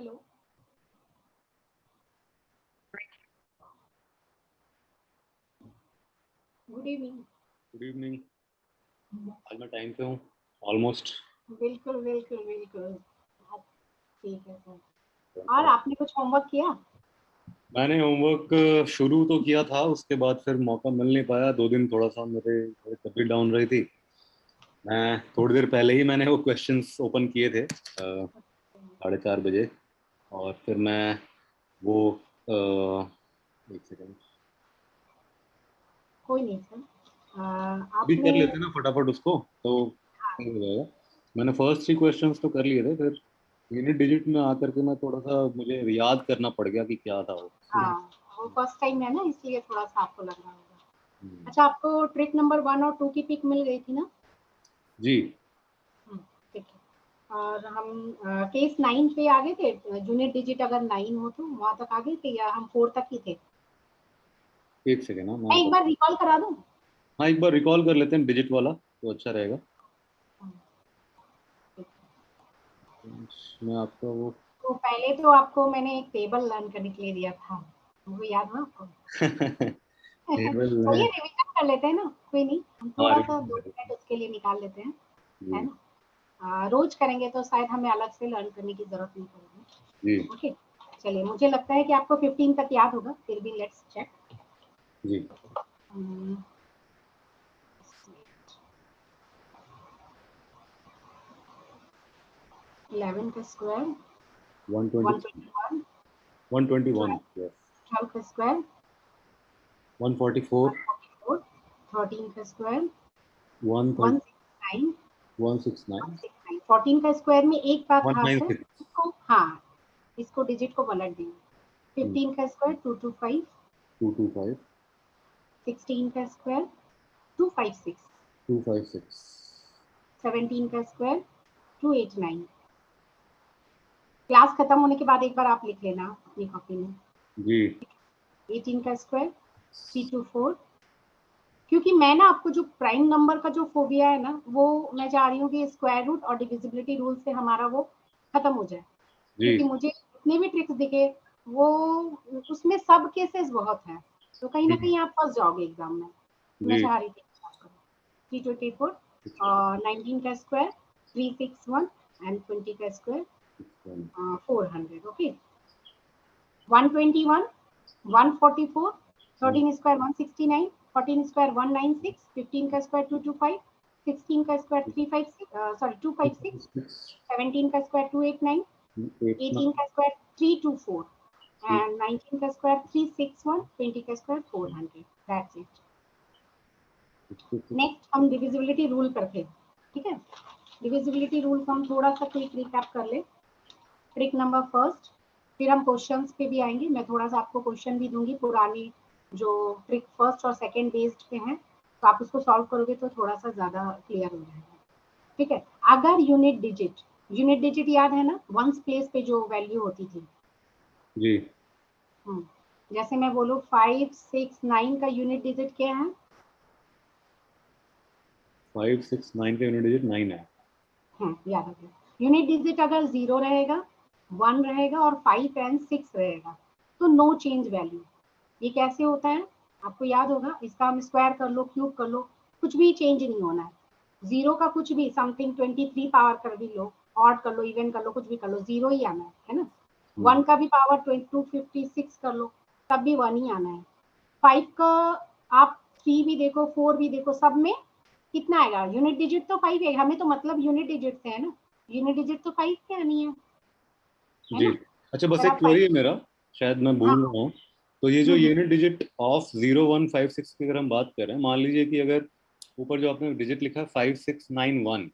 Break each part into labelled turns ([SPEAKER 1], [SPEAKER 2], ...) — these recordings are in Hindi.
[SPEAKER 1] Hello, good evening.
[SPEAKER 2] Good evening. आज मैं टाइम पे हूँ ऑलमोस्ट।
[SPEAKER 1] बिल्कुल बिल्कुल बिल्कुल। आप ठीक है सर। और आपने कुछ होमवर्क किया?
[SPEAKER 2] मैंने होमवर्क शुरू तो किया था, उसके बाद फिर मौका मिल नहीं पाया। 2 दिन थोड़ा सा मेरे तबीयत डाउन रही थी। मैं थोड़ी देर पहले ही मैंने वो क्वेश्चंस ओपन किए थे 4:30 बजे। और फिर मैं वो एक सेकेंड
[SPEAKER 1] कोई नहीं सर।
[SPEAKER 2] अभी कर
[SPEAKER 1] आपने
[SPEAKER 2] लेते हैं ना फटाफट उसको, तो हो जाएगा। मैंने फर्स्ट 3 क्वेश्चंस तो कर लिए थे, फिर यूनिट डिजिट में आकर के मैं थोड़ा सा मुझे याद करना पड़ गया कि क्या था वो।
[SPEAKER 1] हाँ, वो फर्स्ट टाइम है ना, इसलिए थोड़ा सा आपको लग रहा होगा।
[SPEAKER 2] हम्म,
[SPEAKER 1] अच्छा, आपको ट्रिक नंबर 1 और 2 की पिक मिल गई थी ना?
[SPEAKER 2] जी
[SPEAKER 1] ठीक है। और हम केस 9 पे आ गए थे। यूनिट डिजिट अगर 9 हो तो वहां तक आ गए थे या हम 4 तक ही थे?
[SPEAKER 2] एक सेकेंड ना मैं
[SPEAKER 1] मैं एक बार रिकॉल करा दूं?
[SPEAKER 2] हाँ, एक बार रिकॉल कर लेते हैं डिजिट वाला तो अच्छा रहेगा।
[SPEAKER 1] ठीक है।
[SPEAKER 2] मैं आपका वो
[SPEAKER 1] तो पहले तो आपको मैंने एक टेबल लर्न करने के लिए दिया था, वो याद है आपको?
[SPEAKER 2] टेबल
[SPEAKER 1] चलिए
[SPEAKER 2] है।
[SPEAKER 1] रिवीजन कर लेते हैं ना, कोई नहीं, हम
[SPEAKER 2] हाँ,
[SPEAKER 1] थोड़ा सा 2 मिनट उसके लिए निकाल लेते हैं, है
[SPEAKER 2] जी
[SPEAKER 1] ना? रोज करेंगे तो शायद हमें अलग से लर्न करने की जरूरत नहीं
[SPEAKER 2] जी
[SPEAKER 1] पड़ेगी। ओके, चलिए, मुझे लगता है कि आपको 15 तक याद होगा, फिर भी लेट्स चेक।
[SPEAKER 2] जी
[SPEAKER 1] 11 का स्क्वायर
[SPEAKER 2] 120
[SPEAKER 1] 121,
[SPEAKER 2] 121
[SPEAKER 1] 12
[SPEAKER 2] यस
[SPEAKER 1] 12 का स्क्वायर
[SPEAKER 2] 144
[SPEAKER 1] 144, 13 का स्क्वायर
[SPEAKER 2] 130
[SPEAKER 1] 169,
[SPEAKER 2] 169
[SPEAKER 1] 14 का स्क्वायर में एक बात खास है,
[SPEAKER 2] 196
[SPEAKER 1] इसको हाँ, इसको डिजिट को पलट देंगे। 15 का स्क्वायर 225,
[SPEAKER 2] 225
[SPEAKER 1] 16 का स्क्वायर 256,
[SPEAKER 2] 256
[SPEAKER 1] 17 का स्क्वायर 289। क्लास खत्म होने के बाद एक बार आप लिख लेना अपनी कॉपी में।
[SPEAKER 2] जी
[SPEAKER 1] 18 का स्क्वायर 324। क्योंकि मैं ना आपको जो प्राइम नंबर का जो फोबिया है ना, वो मैं चाह रही हूँ कि स्क्वायर रूट और डिविजिबिलिटी रूल से हमारा वो खत्म हो जाए।
[SPEAKER 2] जी
[SPEAKER 1] क्योंकि मुझे जितने भी ट्रिक्स दिखे, वो उसमें सब केसेस बहुत हैं, तो कहीं ना कहीं आप फंस जाओगे एग्जाम में। मैं
[SPEAKER 2] जी
[SPEAKER 1] चाह रही थी 324 और 19 का स्क्वायर 361 एंड 20 का स्क्वायर 400। ओके, 121, 144, 13 स्क्वायर 169, 14 स्क्वायर 196, 15 का स्क्वायर 225, 16 का स्क्वायर 356 सॉरी 256, 17 का स्क्वायर 289, 18 का स्क्वायर 324 and 19 का स्क्वायर 361, 20 का स्क्वायर 400। That's it. नेक्स्ट हम डिविजिबिलिटी रूल पर थे, ठीक है? डिविजिबिलिटी रूल को हम थोड़ा सा क्विक रिकैप कर ले। ट्रिक नंबर फर्स्ट, फिर हम क्वेश्चंस पे भी आएंगे। मैं थोड़ा सा आपको क्वेश्चन भी दूंगी पुरानी, जो ट्रिक फर्स्ट और सेकंड बेस्ड पे हैं, तो आप उसको सॉल्व करोगे तो थोड़ा सा ज्यादा क्लियर हो जाएगा। ठीक है, अगर यूनिट डिजिट याद है ना, वंस प्लेस पे जो वैल्यू होती थी।
[SPEAKER 2] जी
[SPEAKER 1] जैसे मैं बोलूँ 5 6 9 का यूनिट डिजिट क्या है?
[SPEAKER 2] 569 का यूनिट डिजिट 9 है।
[SPEAKER 1] याद रखिए, यूनिट डिजिट अगर 0 रहेगा, 1 रहेगा और 5 एंड 6 रहेगा, तो नो चेंज वैल्यू। ये कैसे होता है आपको याद होगा, इसका हम स्क्वायर कर लो, क्यूब कर लो, कुछ भी चेंज नहीं होना है। 0 का कुछ भी, समथिंग 23 पावर कर भी लो, ऑड कर लो, इवन कर लो, कुछ भी कर लो, 0 ही आना है ना? 1 का भी पावर 256 कर लो, तब भी 1 ही आना है। 5 का आप 3 भी देखो, 4 भी देखो, सब में कितना आएगा? यूनिट डिजिट तो 5 है, हमें तो मतलब यूनिट डिजिट से है ना, यूनिट डिजिट तो 5 के आनी है
[SPEAKER 2] जी
[SPEAKER 1] ना?
[SPEAKER 2] अच्छा, बस
[SPEAKER 1] अगर
[SPEAKER 2] एक
[SPEAKER 1] आप 5,
[SPEAKER 2] क्वेरी है मेरा, शायद मैं
[SPEAKER 1] हाँ,
[SPEAKER 2] भूल रहा हूँ। तो ये जो यूनिट डिजिट ऑफ 0156 की अगर हम बात करें, मान लीजिए कि अगर ऊपर जो आपने डिजिट लिखा है 5691,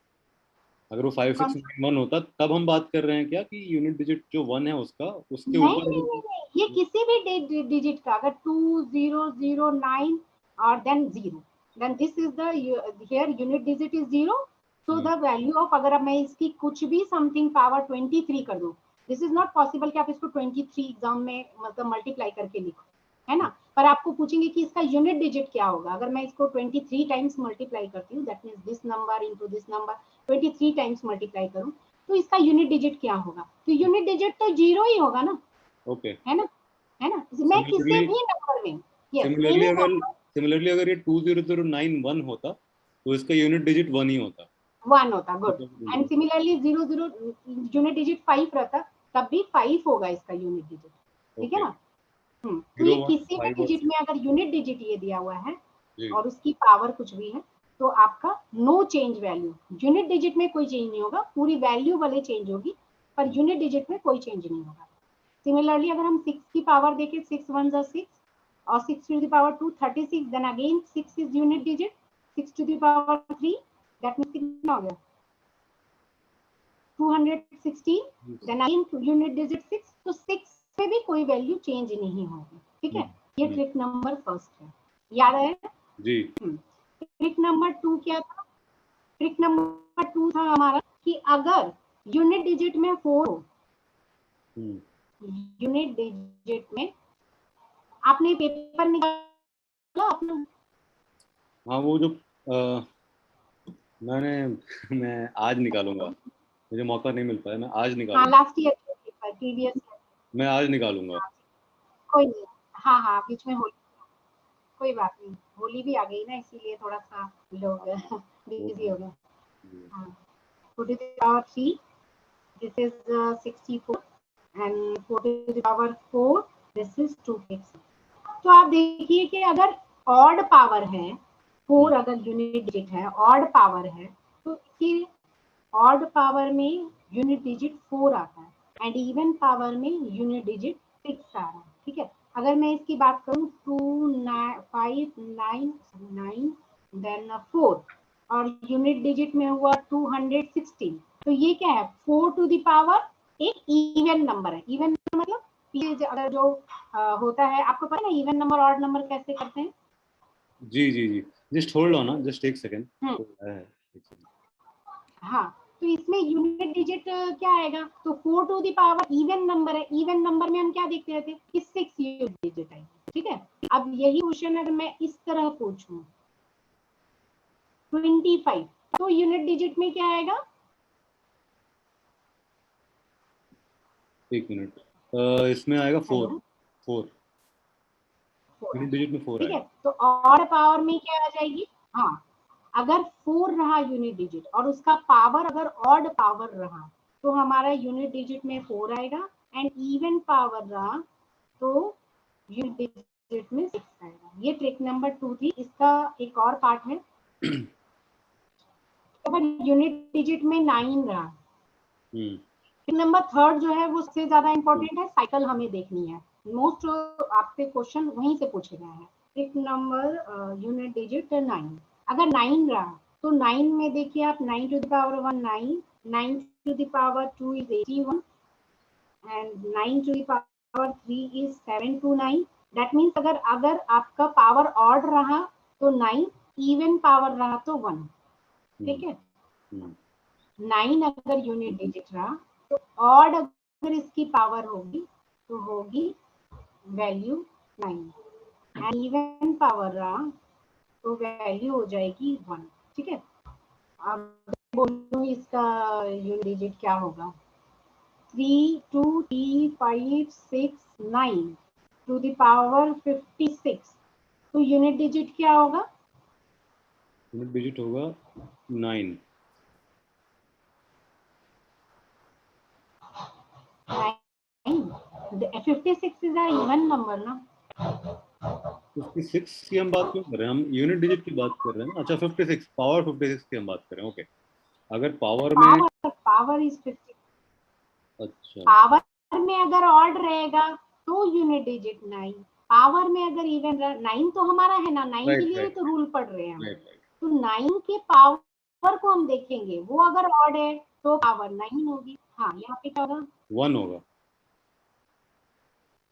[SPEAKER 2] अगर वो फाइव
[SPEAKER 1] कौन
[SPEAKER 2] सिक्स
[SPEAKER 1] सा?
[SPEAKER 2] नाइन वन होता, तब हम बात कर रहे हैं क्या कि यूनिट डिजिट जो 1 है उसका, उसके
[SPEAKER 1] नहीं
[SPEAKER 2] ऊपर
[SPEAKER 1] नहीं
[SPEAKER 2] अगर
[SPEAKER 1] नहीं नहीं, ये किसी भी डिजिट का, अगर 2009 और then 0, then this is the here unit digit is 0, so the value of, अगर अब मैं इसकी कुछ भी समथिंग पावर 23 कर दूं, दिस इज नॉट पॉसिबल कि आप इसको 23 एग्जाम में मतलब मल्टीप्लाई करके लिखो, है ना? पर आपको पूछेंगे कि इसका यूनिट डिजिट क्या होगा। अगर मैं इसको 23 टाइम्स मल्टीप्लाई करती हूँ, that means this number into this number 23 times multiply करूँ, तो इसका यूनिट डिजिट क्या होगा? तो यूनिट डिजिट तो 0 ही होगा ना,
[SPEAKER 2] ओके।
[SPEAKER 1] है ना, है ना। मैं किसी भी नंबर में,
[SPEAKER 2] सिमिलरली अगर ये 20091 होता तो इसका यूनिट डिजिट 1 ही होता।
[SPEAKER 1] 1 होता, good. And similarly 00 unit digit 5 रहता, तब भी 5 होगा इसका यूनिट डिजिट, ठीक है ना। तो ये किसी भी डिजिट में अगर यूनिट डिजिट ये दिया हुआ है और उसकी पावर कुछ भी है तो आपका no change value, unit digit में कोई चेंज नहीं होगा, पूरी वैल्यू वाले चेंज होगी पर यूनिट डिजिट में कोई चेंज नहीं होगा। सिमिलरली अगर हम 6 की पावर देखें, 6 1 जा 6 और 6 to the power 2 36, then again 6 is unit digit, 6 to the power 3 that means कितना हो गया 216, देन अगेन यूनिट डिजिट 6, तो 6 पे भी कोई वैल्यू चेंज नहीं होगी, ठीक है। ये ट्रिक नंबर फर्स्ट है, याद है
[SPEAKER 2] जी।
[SPEAKER 1] ट्रिक नंबर 2 क्या था? ट्रिक नंबर 2 था हमारा कि अगर यूनिट डिजिट में 4 हो, यूनिट डिजिट में, आपने पेपर निकाला अपना?
[SPEAKER 2] हाँ वो जो मैं आज निकालूंगा, मुझे मौका नहीं मिल पाया, मैं आज निकालूंगा।
[SPEAKER 1] हाँ लास्ट ईयर पेपर, प्रीवियस
[SPEAKER 2] मैं आज निकालूंगा।
[SPEAKER 1] कोई नहीं, हाँ हाँ बीच में होली, कोई बात नहीं, होली भी आ गई ना इसीलिए थोड़ा सा लोग बिजी हो गए। हाँ 4 to the power 3 this is 64 and 4 to the power 4 this is 256। तो आप देखिए कि अगर ऑड पावर है 4, अगर यूनिट डिजिट है, ऑड पावर है, तो इसकी ऑड पावर में यूनिट डिजिट 4 आता है एंड इवन पावर में यूनिट डिजिट 6 आ रहा है, ठीक है। अगर मैं इसकी बात करूं 2 5 9 9 देन 4 और यूनिट डिजिट में हुआ 216, तो ये क्या है 4 to the power एक इवन नंबर है। इवन मतलब ये अगर जो होता है, आपको पता है ना इवन नंबर ऑड नंबर कैसे करते हैं?
[SPEAKER 2] जी जी जी, जस्ट होल्ड ऑन ना, जस्ट एक सेकंड।
[SPEAKER 1] हाँ तो इसमें यूनिट डिजिट क्या आएगा? तो 4 to the power even number है, इवन नंबर में हम क्या देखते रहते हैं कि 6 यूनिट डिजिट आएगी, ठीक है। अब यही क्वेश्चन अगर मैं इस तरह पूछूं 25, तो यूनिट डिजिट में क्या आएगा?
[SPEAKER 2] एक मिनट, इसमें आएगा 4 यूनिट डिजिट में 4
[SPEAKER 1] ठीक है।
[SPEAKER 2] आएगा।
[SPEAKER 1] तो ऑड पावर में क्या आ जाएगी? हाँ अगर 4 रहा यूनिट डिजिट और उसका पावर अगर ऑड पावर रहा तो हमारा यूनिट डिजिट में 4 आएगा एंड इवन पावर रहा तो यूनिट डिजिट में 6 आएगा। ये ट्रिक नंबर 2 थी। इसका एक और पार्ट है, अगर यूनिट डिजिट में 9 रहा, ट्रिक नंबर 3 जो है वो सबसे ज्यादा इंपॉर्टेंट है, साइकिल हमें देखनी है, मोस्ट आपसे क्वेश्चन वहीं से पूछे गए हैं। ट्रिक नंबर यूनिट डिजिट 9, अगर 9 रहा तो 9 में देखिए आप 9 to the power 1 9, 9 to the power 2 is 81 and 9 to the power 3 is 729। That means अगर आपका पावर ऑड रहा तो 9, इवन पावर रहा तो 1, ठीक है। 9 अगर यूनिट डिजिट रहा तो ऑड अगर इसकी पावर होगी तो होगी वैल्यू 9 एंड इवन पावर रहा तो वैल्यू हो जाएगी 1, ठीक है। अब बोलूं इसका यूनिट डिजिट क्या होगा? 3 2 3 5 6 9 टू द पावर 56, तो यूनिट डिजिट क्या होगा?
[SPEAKER 2] यूनिट डिजिट होगा 9।
[SPEAKER 1] 56 इज अ इवन नंबर ना।
[SPEAKER 2] 56 की हम बात क्यों कर रहे हैं? हम यूनिट डिजिट की बात कर रहे हैं ना। अच्छा 56 पावर 56 की हम बात कर रहे हैं। ओके, अगर पावर
[SPEAKER 1] इज 50।
[SPEAKER 2] अच्छा
[SPEAKER 1] पावर में अगर ऑड रहेगा तो यूनिट डिजिट 9, पावर में अगर इवन 9 तो हमारा है ना, 9 के लिए तो रूल पढ़ रहे हैं हम। तो 9 के पावर को हम देखेंगे, वो अगर ऑड है तो पावर 9 होगी। हाँ यहाँ पे क्या होगा?
[SPEAKER 2] 1 होगा।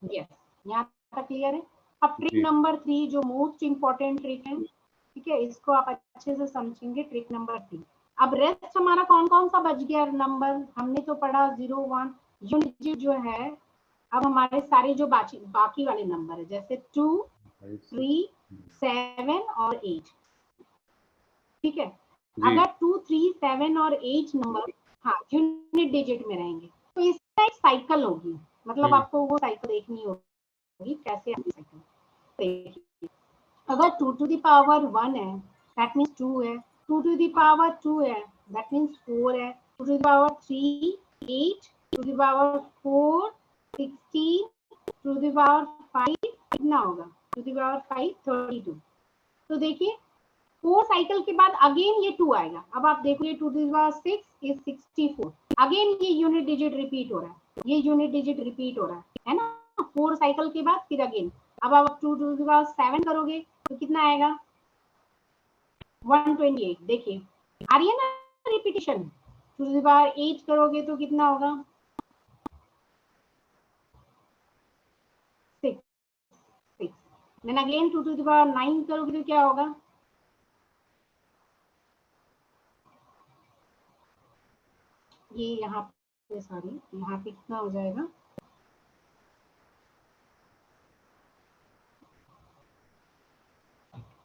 [SPEAKER 1] यस, यहाँ तक क्लियर है। अब ट्रिक नंबर 3 जो मोस्ट इंपॉर्टेंट ट्रिक है, ठीक है, इसको आप अच्छे से समझेंगे। ट्रिक नंबर 3, अब रेस्ट हमारा कौन कौन सा बच गया नंबर? हमने तो पढ़ा 0 1 यूनिट जो है। अब हमारे सारे जो बाकी वाले नंबर है जैसे 2 3 7 और 8, ठीक है। अगर 2 3 7 और 8 नंबर हाँ यूनिट डिजिट में रहेंगे। तो इसका एक साइकिल होगी, मतलब आपको वो साइकिल देखनी होगी कैसे साइकिल। देखिए अगर 2 to the power 1 है दैट मीन्स 2 है, 2 to the power 2 है दैट मीन्स 4 है, 2 to the power 3 8, 2 to the power 4 16, 2 to the power 5 कितना होगा, 2 to the power 5 32। तो देखिए 4 साइकिल के बाद अगेन ये 2 आएगा। अब आप देखो ये 2 to the power 6 is 64, again ये यूनिट डिजिट रिपीट हो रहा है, ये यूनिट डिजिट रिपीट हो रहा है ना 4 साइकिल के बाद फिर अगेन। अब आप 2 to the power 7 करोगे तो कितना आएगा 128। देखिए आ रही है ना रिपीटिशन। 2 to the power 8 करोगे तो कितना होगा 6 6, then again 2 to the power 9 करोगे तो क्या होगा, ये यहाँ पे सॉरी यहाँ पे कितना हो जाएगा,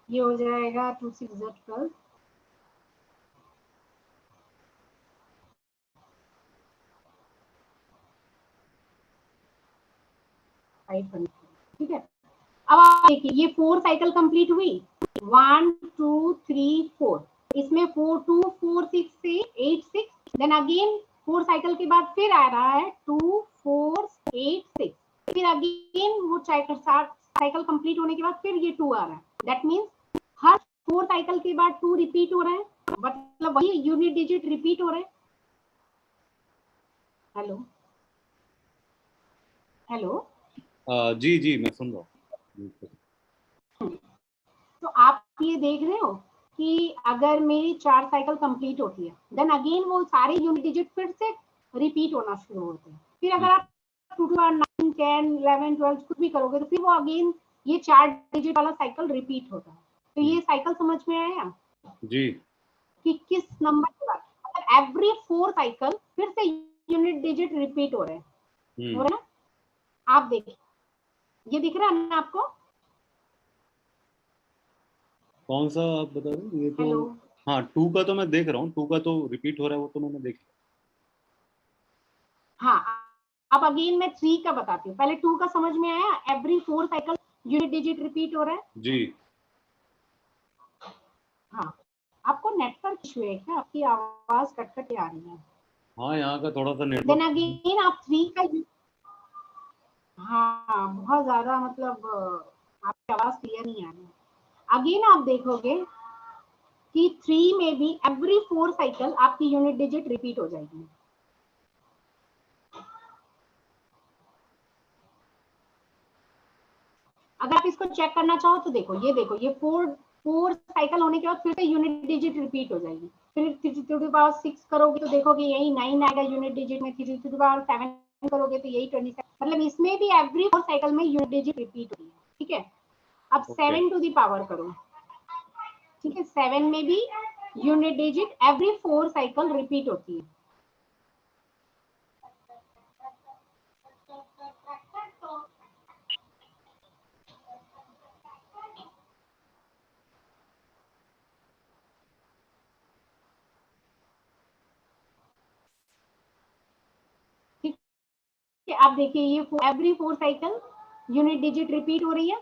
[SPEAKER 1] ये हो जाएगा 2 6 12, ठीक है। अब आप देखिए ये 4 साइकिल कंप्लीट हुई 1 2 3 4, इसमें 4 2 4 6 से 8 6, देन अगेन 4 साइकिल के बाद फिर आ रहा है 2 4 8 6, फिर अगेन वो साइकिल कंप्लीट होने के बाद फिर ये 2 आ रहा है। दैट मीन्स हर 4 साइकिल के बाद 2 रिपीट हो रहा है, मतलब वही यूनिट डिजिट रिपीट हो रहे हैं। हेलो हेलो
[SPEAKER 2] जी जी मैं सुन रहा हूँ।
[SPEAKER 1] तो आप ये देख रहे हो कि अगर मेरी 4 साइकिल कंप्लीट होती है देन अगेन वो सारे यूनिट डिजिट फिर से रिपीट होना शुरू होते हैं। फिर अगर आप 2 to 9 10 11 12 कुछ भी करोगे तो फिर वो अगेन ये 4 डिजिट वाला साइकिल रिपीट होता है। तो ये साइकिल समझ में आया
[SPEAKER 2] जी
[SPEAKER 1] कि किस नंबर के बाद मतलब एवरी 4 साइकिल फिर से यूनिट डिजिट रिपीट हो रहे हैं, हो रहे हैं ना। आप देखिए ये दिख रहा है ना आपको, कौन
[SPEAKER 2] सा आप बता रहे हैं, ये तो
[SPEAKER 1] हेलो
[SPEAKER 2] हाँ 2 का तो मैं देख रहा हूँ, 2 का तो रिपीट हो रहा है, वो तो मैंने देख लिया।
[SPEAKER 1] हाँ अब अगेन मैं 3 का बताती हूँ, पहले 2 का समझ में आया, every 4 cycle unit digit repeat हो रहा है
[SPEAKER 2] जी।
[SPEAKER 1] हाँ आपको नेटवर्क इशू है क्या, आपकी आवाज कट कट आ रही है।
[SPEAKER 2] हाँ यहाँ का थोड़ा सा
[SPEAKER 1] देन
[SPEAKER 2] नेटवर्क।
[SPEAKER 1] अगेन आप 3 का हाँ बहुत ज्यादा मतलब आपकी आवाज क्लियर नहीं आ रही है। अगेन आप देखोगे कि 3 में भी एवरी 4 साइकिल आपकी यूनिट डिजिट रिपीट हो जाएगी। अगर आप इसको चेक करना चाहो तो देखो ये 4 साइकिल होने के बाद फिर से यूनिट डिजिट रिपीट हो जाएगी। फिर 3 to the power 6 करोगे तो देखोगे यही 9 आएगा यूनिट डिजिट में, 3 to the power 7 करोगे तो यही 27, मतलब इसमें भी एवरी 4 साइकिल में यूनिट डिजिट रिपीट होगी। ठीक है अब 7 to the power करो, ठीक है 7 में भी unit digit every 4 cycle repeat होती है। आप देखिए ये every 4 cycle unit digit repeat हो रही है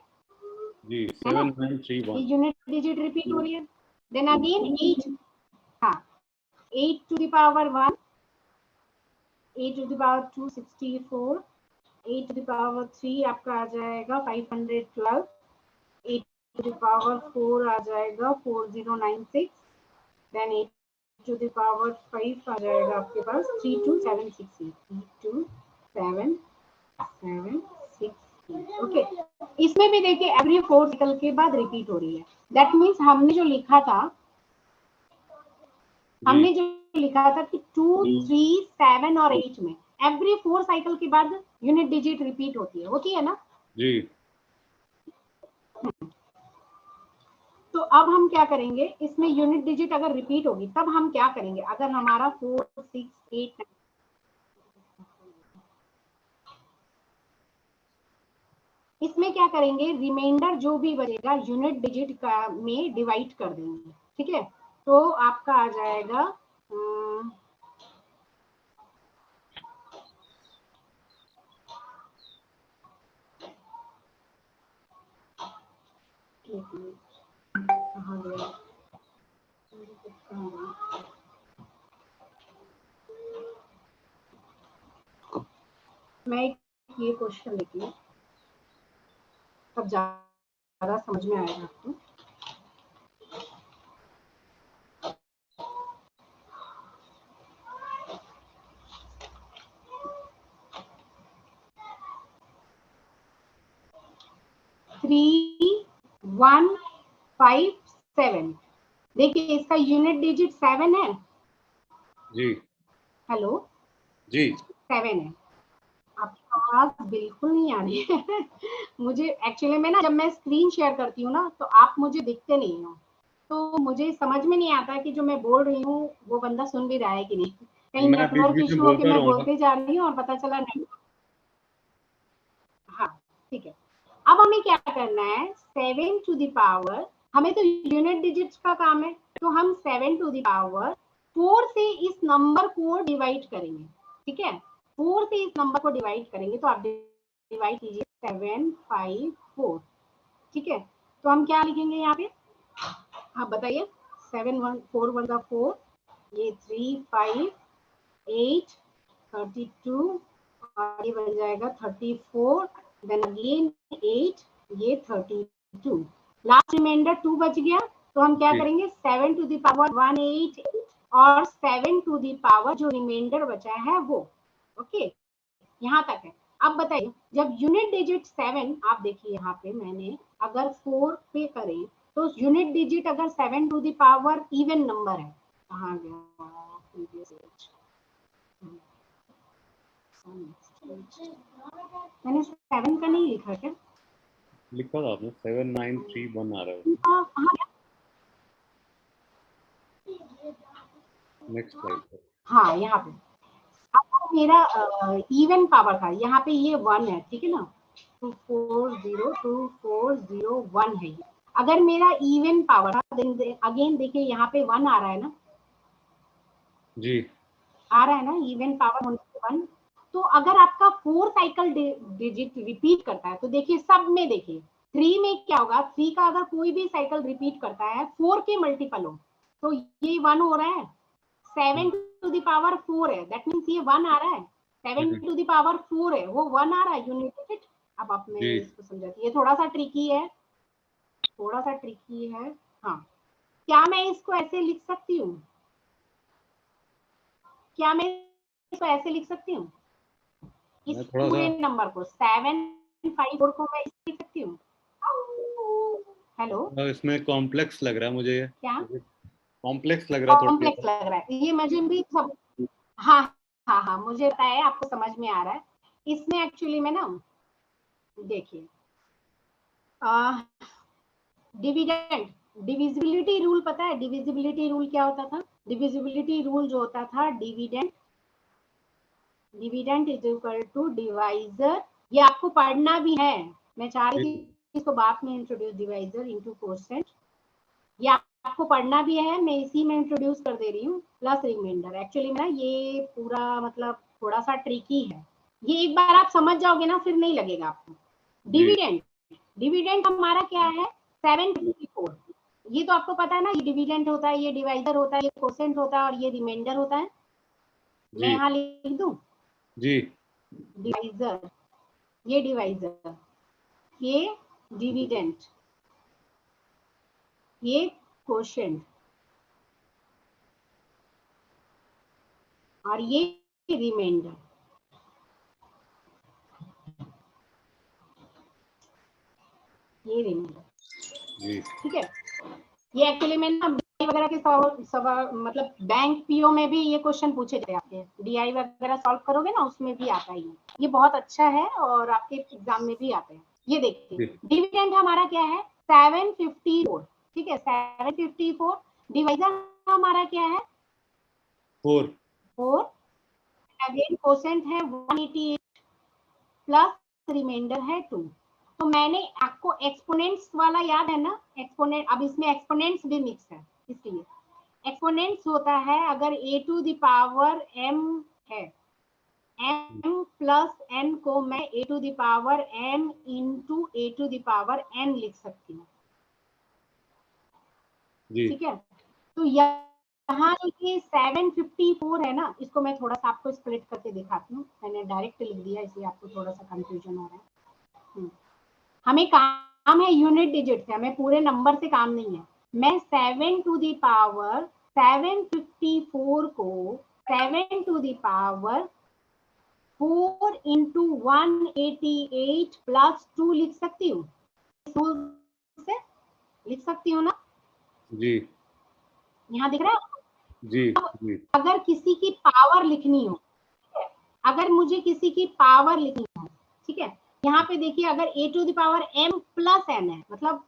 [SPEAKER 2] जी
[SPEAKER 1] है ना,
[SPEAKER 2] 7931
[SPEAKER 1] ये यूनिट डिजिट रिपीट हो रही है। देन अगेन 8 हाँ 8 to the power 1, 8 to the power 2 64, 8 to the power 3 आपका आ जाएगा 512, 8 to the power 4 आ जाएगा 4096, देन 8 to the power 5 आ जाएगा आपके पास 32768, 32768। ओके इसमें भी देखिए एवरी 4 साइकिल के बाद रिपीट हो रही है। दैट मीन्स हमने जो लिखा था कि 2 3 7 और 8 में एवरी 4 साइकिल के बाद यूनिट डिजिट रिपीट होती है ना
[SPEAKER 2] जी।
[SPEAKER 1] तो अब हम क्या करेंगे, इसमें यूनिट डिजिट अगर रिपीट होगी तब हम क्या करेंगे, अगर हमारा 4 6 8 इसमें क्या करेंगे, रिमाइंडर जो भी बचेगा यूनिट डिजिट का में डिवाइड कर देंगे। ठीक है तो आपका आ जाएगा एक मिनट, कहाँ गया? कहाँ गया? मैं ये क्वेश्चन लेती हूँ, तब ज़्यादा समझ में आएगा आपको। थ्री 1 5 7, देखिए इसका यूनिट डिजिट 7 है।
[SPEAKER 2] जी
[SPEAKER 1] हेलो,
[SPEAKER 2] जी
[SPEAKER 1] 7 है। आपकी आवाज बिल्कुल नहीं आ रही है। मुझे एक्चुअली में ना, जब मैं स्क्रीन शेयर करती हूँ ना, तो आप मुझे दिखते नहीं हो, तो मुझे समझ में नहीं आता कि जो मैं बोल रही हूँ वो बंदा सुन भी रहा है कि नहीं। कहीं
[SPEAKER 2] मैं बीच
[SPEAKER 1] नेटवर्क
[SPEAKER 2] बीच में
[SPEAKER 1] इशू हो के
[SPEAKER 2] बोलता
[SPEAKER 1] मैं
[SPEAKER 2] रहूंगा।
[SPEAKER 1] बोलते जा रही हूँ और पता चला नहीं। हाँ ठीक है, अब हमें क्या करना है, 7 टू द पावर, हमें तो यूनिट डिजिट्स का काम है, तो हम 7 टू द पावर 4 से इस नंबर को डिवाइड करेंगे। ठीक है, 4 से इस नंबर को डिवाइड करेंगे, तो आप डिवाइड कीजिए 7 5 4। ठीक है, तो हम क्या लिखेंगे यहाँ पे, आप बताइए। 7 1 4 1 4, ये 3 5 8 32, और ये बन जाएगा 34, देन अगेन 8, ये 32, लास्ट रिमाइंडर 2 बच गया। तो हम क्या
[SPEAKER 2] जी
[SPEAKER 1] करेंगे, 7 टू द पावर 188 और 7 टू द पावर जो रिमाइंडर बचा है वो। ओके, यहाँ तक है। अब बताइए, जब यूनिट डिजिट 7, आप देखिए यहाँ पे मैंने अगर 4 पे करें, तो यूनिट डिजिट अगर 7 to the power even number है, कहाँ गया, मैंने 7 का नहीं लिखा क्या?
[SPEAKER 2] लिखा था आपने, 7931 आ रहा है।
[SPEAKER 1] कहाँ गया?
[SPEAKER 2] नेक्स्ट स्लाइड पर।
[SPEAKER 1] हाँ, यहाँ पे अब मेरा इवन पावर था, यहाँ पे ये 1 है, ठीक है ना, 240240 है ये। अगर मेरा इवन पावर था, अगेन देखिए यहाँ पे 1 आ रहा है ना,
[SPEAKER 2] जी
[SPEAKER 1] आ रहा है ना, इवन पावर होने से 1। तो अगर आपका 4 साइकिल डिजिट रिपीट करता है, तो देखिए सब में देखिए 3 में क्या होगा, 3 का अगर कोई भी साइकिल रिपीट करता है 4 के मल्टीपल हो, तो ये 1 हो रहा है। 7 टू द पावर 4 है, दैट मीन्स ये 1 आ रहा है। 7
[SPEAKER 2] हम्म,
[SPEAKER 1] टू द पावर 4 है, वो 1 आ रहा है यूनिट डिजिट। अब आप मैं
[SPEAKER 2] जी
[SPEAKER 1] इसको समझाती, ये थोड़ा सा ट्रिकी है, थोड़ा सा ट्रिकी है। हाँ, क्या मैं इसको ऐसे लिख सकती हूँ, क्या मैं इसको ऐसे लिख सकती हूँ, इस
[SPEAKER 2] मैं थोड़ा सा
[SPEAKER 1] पूरे नंबर को 754 को मैं लिख सकती हूँ? हेलो,
[SPEAKER 2] थोड़ा इसमें कॉम्प्लेक्स लग रहा है मुझे,
[SPEAKER 1] क्या
[SPEAKER 2] ये कॉम्प्लेक्स लग रहा है थोड़ा
[SPEAKER 1] कॉम्प्लेक्स
[SPEAKER 2] सा।
[SPEAKER 1] लग रहा है ये मुझे भी सब? हाँ हाँ हाँ, मुझे पता है, आपको समझ में आ रहा है। इसमें एक्चुअली में ना, देखिए डिविडेंड, डिविजिबिलिटी रूल पता है, डिविजिबिलिटी रूल क्या होता था? डिविजिबिलिटी रूल जो होता था, dividend, dividend is equal to divisor. ये आपको पढ़ना भी है, मैं चाह रही
[SPEAKER 2] जी
[SPEAKER 1] थी इसको बाद में इंट्रोड्यूस, डिवाइजर इनटू कोसेंट, ये आपको पढ़ना भी है, मैं इसी में इंट्रोड्यूस कर दे रही हूँ, प्लस रिमाइंडर। एक्चुअली ना ये पूरा मतलब थोड़ा सा ट्रिकी है, ये एक बार आप समझ जाओगे ना फिर नहीं लगेगा आपको।
[SPEAKER 2] जी
[SPEAKER 1] डिविडेंड, डिविडेंड हमारा क्या है, 754, ये तो आपको पता है ना, ये डिविडेंड होता है, ये डिवाइजर होता है, ये कोसेंट होता है, और ये रिमाइंडर होता है। मैं
[SPEAKER 2] जी
[SPEAKER 1] यहाँ लिख दूं
[SPEAKER 2] जी
[SPEAKER 1] डिवाइजर, ये डिवाइजर, ये डिविडेंड, ये कोशेंट, और ये रिमाइंडर, ये रिमाइंडर।
[SPEAKER 2] जी
[SPEAKER 1] ठीक है, ये एक्चुअली में ना DI वगैरह के सवाल, मतलब बैंक पीओ में भी ये क्वेश्चन पूछे जाते हैं आपके, DI वगैरह सॉल्व करोगे ना उसमें भी आता है ये बहुत अच्छा है, और आपके एग्जाम में भी आते हैं। ये देखिए,
[SPEAKER 2] जी
[SPEAKER 1] डिविडेंड हमारा क्या है, 754, ठीक है, 754। डिवाइजर हमारा क्या है,
[SPEAKER 2] 4
[SPEAKER 1] 4, अगेन कोसेंट है 188, प्लस रिमाइंडर है 2। तो मैंने आपको एक्सपोनेंट्स वाला याद है ना, एक्सपोनेंट, अब इसमें एक्सपोनेंट्स भी मिक्स है, इसलिए एक्सपोनेंट्स होता है अगर a to the power m है, m प्लस n को मैं a to the power m into a to the power n लिख सकती हूँ।
[SPEAKER 2] जी
[SPEAKER 1] ठीक है। तो यहाँ जो ये 754 है ना, इसको मैं थोड़ा सा आपको स्प्लिट करके दिखाती हूँ। मैंने डायरेक्ट लिख दिया इसलिए आपको थोड़ा सा कंफ्यूजन हो रहा है। हमें काम है यूनिट डिजिट से, हमें पूरे नंबर से काम नहीं है। मैं 7 टू दी पावर 754 को 7 to the power 4 into 188 plus 2 लिख सकती हूँ, से लिख सकती हूँ ना?
[SPEAKER 2] जी
[SPEAKER 1] यहाँ दिख रहा है?
[SPEAKER 2] जी जी
[SPEAKER 1] अगर किसी की पावर लिखनी हो, अगर मुझे किसी की पावर लिखनी हो, ठीक है, यहाँ पे देखिए, अगर a to the power m plus n है, मतलब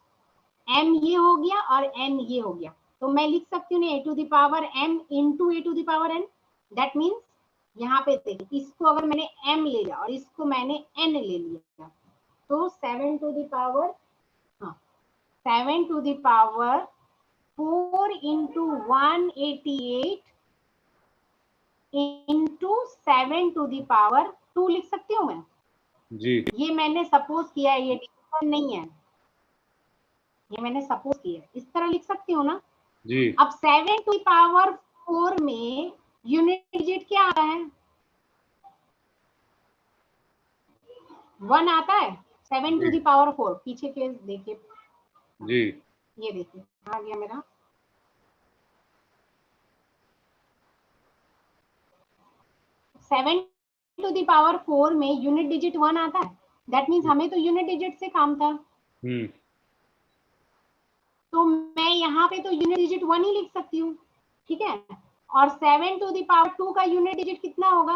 [SPEAKER 1] m ये हो गया और n ये हो गया, तो मैं लिख सकती हूँ a to the power m into a to the power n। That means यहाँ पे देखिए, इसको अगर मैंने m ले लिया और इसको मैंने n ले लिया, तो 7 टू द पावर, हाँ, 7 to the power 4 into 188 into 7 to the power 2 लिख सकती हूँ मैं।
[SPEAKER 2] जी
[SPEAKER 1] ये मैंने सपोज किया है, ये डिवीजन नहीं है, ये मैंने सपोज किया है, इस तरह लिख सकती हूँ ना।
[SPEAKER 2] जी
[SPEAKER 1] अब 7 टू दी पावर 4 में यूनिट डिजिट क्या आता है? 1 आता है। 7 टू दी पावर 4, पीछे के देखिए,
[SPEAKER 2] जी
[SPEAKER 1] ये देखिए आ गया मेरा। 7 टू दी पावर 4 में यूनिट डिजिट 1 आता है। दैट मीन्स हमें तो यूनिट डिजिट से काम था, तो मैं यहाँ पे तो यूनिट डिजिट 1 ही लिख सकती हूँ, ठीक है। और 7 टू दी पावर 2 का यूनिट डिजिट कितना होगा?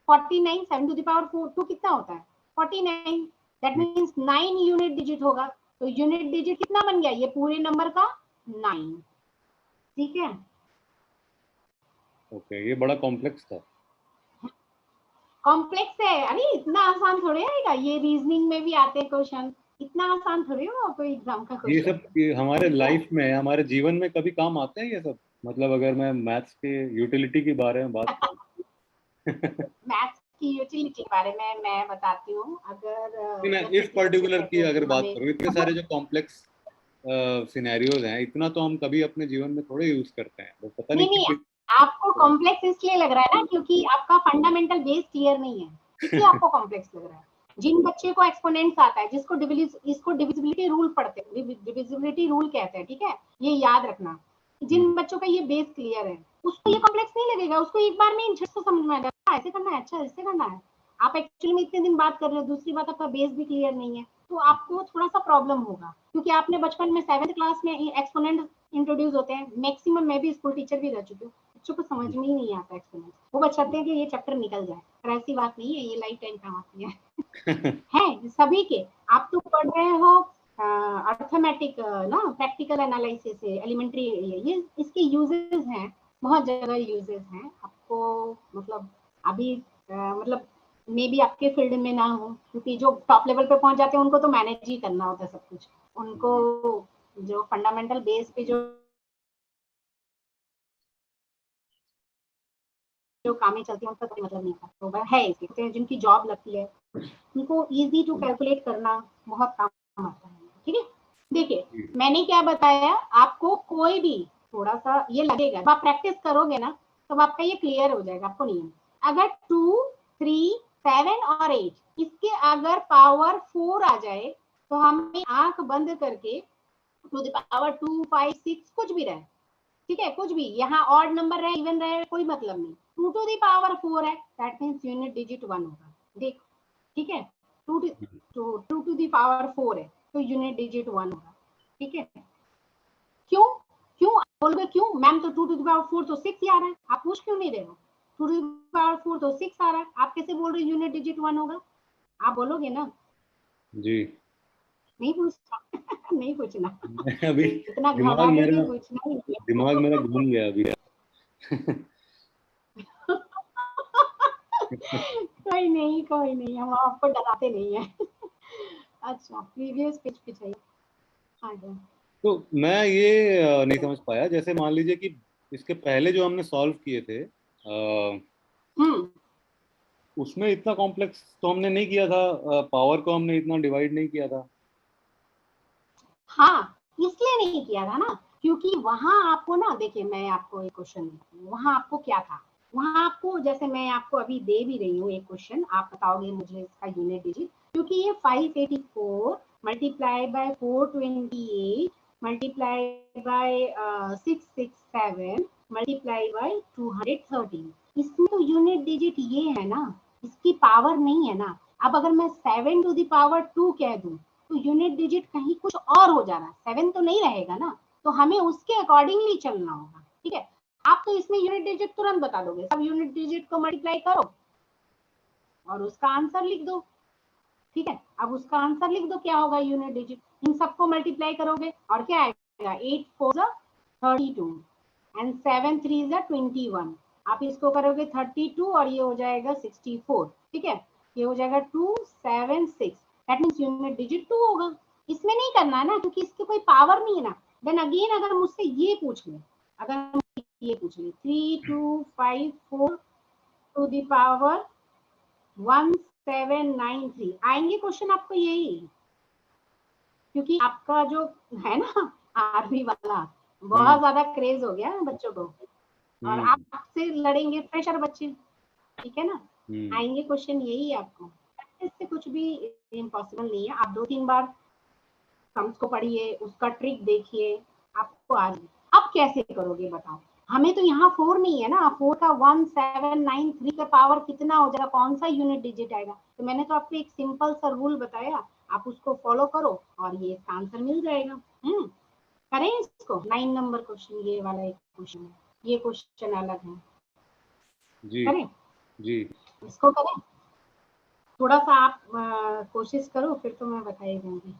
[SPEAKER 1] 49। 7 टू दी पावर 2 कितना होता है? 49। दैट मीन्स 9 यूनिट डिजिट होगा। तो यूनिट डिजिट कितना बन गया? ये पूरे नंबर का 9, ठीक है।
[SPEAKER 2] ओके, ये बड़ा कॉम्प्लेक्स था।
[SPEAKER 1] कॉम्प्लेक्स है, अरे इतना आसान थोड़े आएगा, ये रीजनिंग में भी आते हैं क्वेश्चन, इतना आसान थोड़े होगा कोई एग्जाम का
[SPEAKER 2] ये
[SPEAKER 1] क्वेश्चन,
[SPEAKER 2] सब ये हमारे
[SPEAKER 1] ठीक है।
[SPEAKER 2] लाइफ में, हमारे जीवन में कभी काम आते हैं ये सब? मतलब अगर मैं मैथ्स के यूटिलिटी के बारे में बात करूं
[SPEAKER 1] मैथ्स की यूटिलिटी के बारे में मैं बताती हूँ। अगर
[SPEAKER 2] मैं
[SPEAKER 1] जैसे
[SPEAKER 2] इस
[SPEAKER 1] कि जैसे
[SPEAKER 2] पर्टिकुलर
[SPEAKER 1] कहते
[SPEAKER 2] की
[SPEAKER 1] हैं
[SPEAKER 2] अगर
[SPEAKER 1] कि
[SPEAKER 2] बात
[SPEAKER 1] हमें
[SPEAKER 2] करूं, इतने सारे जो कॉम्प्लेक्स सिनेरियोज हैं, इतना तो हम कभी अपने जीवन में थोड़े यूज करते हैं, बस पता नहीं
[SPEAKER 1] नहीं नहीं,
[SPEAKER 2] क्यों।
[SPEAKER 1] आपको कॉम्प्लेक्स इसलिए लग रहा है ना क्योंकि आपका फंडामेंटल बेस क्लियर नहीं है, इसलिए आपको कॉम्प्लेक्स लग रहा है। जिन बच्चे को एक्सपोनेंट्स आता है, जिसको इसको डिविजिबिलिटी रूल पढ़ते हैं, डिविजिबिलिटी रूल कहते हैं, ठीक है, ये याद रखना। जिन बच्चों का ये बेस क्लियर है, उसको ये कॉम्प्लेक्स नहीं लगेगा, उसको एक बार में झट से समझ में आ जाएगा, ऐसे करना है, अच्छा ऐसे करना है। आप एक्चुअली में इतने दिन बात कर रहे हो, दूसरी बात आपका बेस भी क्लियर नहीं है, तो आपको थोड़ा सा प्रॉब्लम होगा, क्योंकि आपने बचपन में 7th क्लास में एक्सपोनेंट इंट्रोड्यूस होते हैं। मैक्सिमम मैं भी स्कूल टीचर भी रह चुकी हूँ, बच्चों को समझ में ही नहीं आता एक्सपोनेंट, वो बस चाहते हैं कि ये चैप्टर निकल जाए, पर ऐसी बात नहीं है, ये लाइफ टाइम काम आती है सभी के। आप तो पढ़ रहे हो अर्थमेटिक ना, प्रैक्टिकल एनालिसिस है, एलिमेंट्री, ये इसके यूजेस हैं, बहुत जगह यूजेस हैं आपको, मतलब अभी मतलब मे बी आपके फील्ड में ना हो, क्योंकि जो टॉप लेवल पे पहुंच जाते हैं उनको तो मैनेज ही करना होता है सब कुछ, उनको जो फंडामेंटल बेस पे जो कामें चलती हैं उनका कोई मतलब नहीं था, तो है इसके जिनकी जॉब लगती है उनको इजी टू कैलकुलेट करना बहुत काम आता है, ठीक है। देखिए मैंने क्या बताया आपको, कोई भी थोड़ा सा ये लगेगा, जब आप प्रैक्टिस करोगे ना तब आपका ये क्लियर हो जाएगा आपको नियम। अगर 2, 3, 7 और 8 इसके अगर पावर 4 आ जाए तो हमें आंख बंद करके टू द पावर 2, 5, 6 कुछ भी रहे, ठीक है, कुछ भी, यहाँ ऑड नंबर रहे इवन रहे कोई मतलब नहीं, 2 टू दी पावर 4 है, दैट मीन्स यूनिट डिजिट 1 होगा, देखो, ठीक है। 2 टू दी पावर 4 है तो यूनिट डिजिट 1 होगा, ठीक है। क्यों? क्यों बोलोगे क्यों मैम, तो 2 टू दी पावर 4 तो 6 ही आ रहा है, आप पूछ क्यों नहीं रहे हो? 2 टू दी पावर 4 तो 6 आ रहा है, आप कैसे बोल रहे हो यूनिट डिजिट 1 होगा? आप बोलोगे ना?
[SPEAKER 2] जी
[SPEAKER 1] नहीं पूछना नहीं पूछना,
[SPEAKER 2] अभी
[SPEAKER 1] इतना
[SPEAKER 2] दिमाग
[SPEAKER 1] घबरा
[SPEAKER 2] मेरा
[SPEAKER 1] के पूछना ही
[SPEAKER 2] दिमाग मेरा घूम गया अभी।
[SPEAKER 1] कोई नहीं, हम आपको डराते नहीं है अच्छा, प्रीवियस पेज पे चाहिए, आ जाओ।
[SPEAKER 2] तो मैं ये नहीं समझ पाया, जैसे मान लीजिए कि इसके पहले जो हमने सॉल्व किए थे,
[SPEAKER 1] हम्म,
[SPEAKER 2] उसमें इतना कॉम्प्लेक्स तो हमने नहीं किया था, पावर को हमने इतना डिवाइड नहीं किया था।
[SPEAKER 1] हाँ, इसलिए नहीं किया था ना, क्योंकि वहां आपको ना, देखिए मैं आपको एक क्वेश्चन देती हूँ, वहां आपको क्या था, वहां आपको, जैसे मैं आपको अभी दे भी रही हूँ एक क्वेश्चन, आप बताओगे मुझे इसका यूनिट डिजिट, क्योंकि ये 584 multiply by 428 multiply by 667 multiply by 213, इसमें तो यूनिट डिजिट ये है ना, इसकी पावर नहीं है ना। अब अगर मैं 7 टू द पावर 2 कह दूं तो यूनिट डिजिट कहीं कुछ और हो जाना, 7 तो नहीं रहेगा ना, तो हमें उसके अकॉर्डिंगली चलना होगा। ठीक है, आप तो इसमें यूनिट डिजिट तुरंत बता दोगे, सब यूनिट डिजिट को मल्टीप्लाई करो और उसका आंसर लिख दो। ठीक है, अब उसका आंसर लिख दो, क्या होगा यूनिट डिजिट, इन सबको मल्टीप्लाई करोगे और क्या आएगा, 8 4 32 एंड 7 3 21, आप इसको करोगे 32 और ये हो जाएगा 64। ठीक है, ये हो जाएगा 276, दैट मींस यूनिट डिजिट 2 होगा। इसमें नहीं करना है ना, क्योंकि इसकी कोई पावर नहीं है ना। देन अगेन अगर मुझसे ये पूछ ले, अगर ये पूछ ले 3254 टू द पावर 1793, आएंगे क्वेश्चन आपको यही, क्योंकि आपका जो है ना आर्मी वाला बहुत ज्यादा क्रेज हो गया है बच्चों को, और आपसे लड़ेंगे फ्रेशर बच्चे। ठीक है ना, आएंगे क्वेश्चन यही आपको, इससे कुछ भी इम्पॉसिबल नहीं है। आप 2-3 बार सम्स को पढ़िए, उसका ट्रिक देखिए, आपको आज। अब कैसे करोगे बताओ, हमें तो यहाँ 4 नहीं है ना, 4 का 1793 का पावर कितना हो जाएगा, कौन सा यूनिट डिजिट आएगा। तो मैंने तो आपको एक सिंपल सा रूल बताया, आप उसको फॉलो करो और ये इसका आंसर मिल जाएगा। करें इसको, 9 नंबर क्वेश्चन, ये वाला एक क्वेश्चन है, ये क्वेश्चन अलग है
[SPEAKER 2] जी
[SPEAKER 1] करें
[SPEAKER 2] जी,
[SPEAKER 1] इसको करें। थोड़ा सा आप कोशिश करो, फिर तो मैं बताई दूंगी।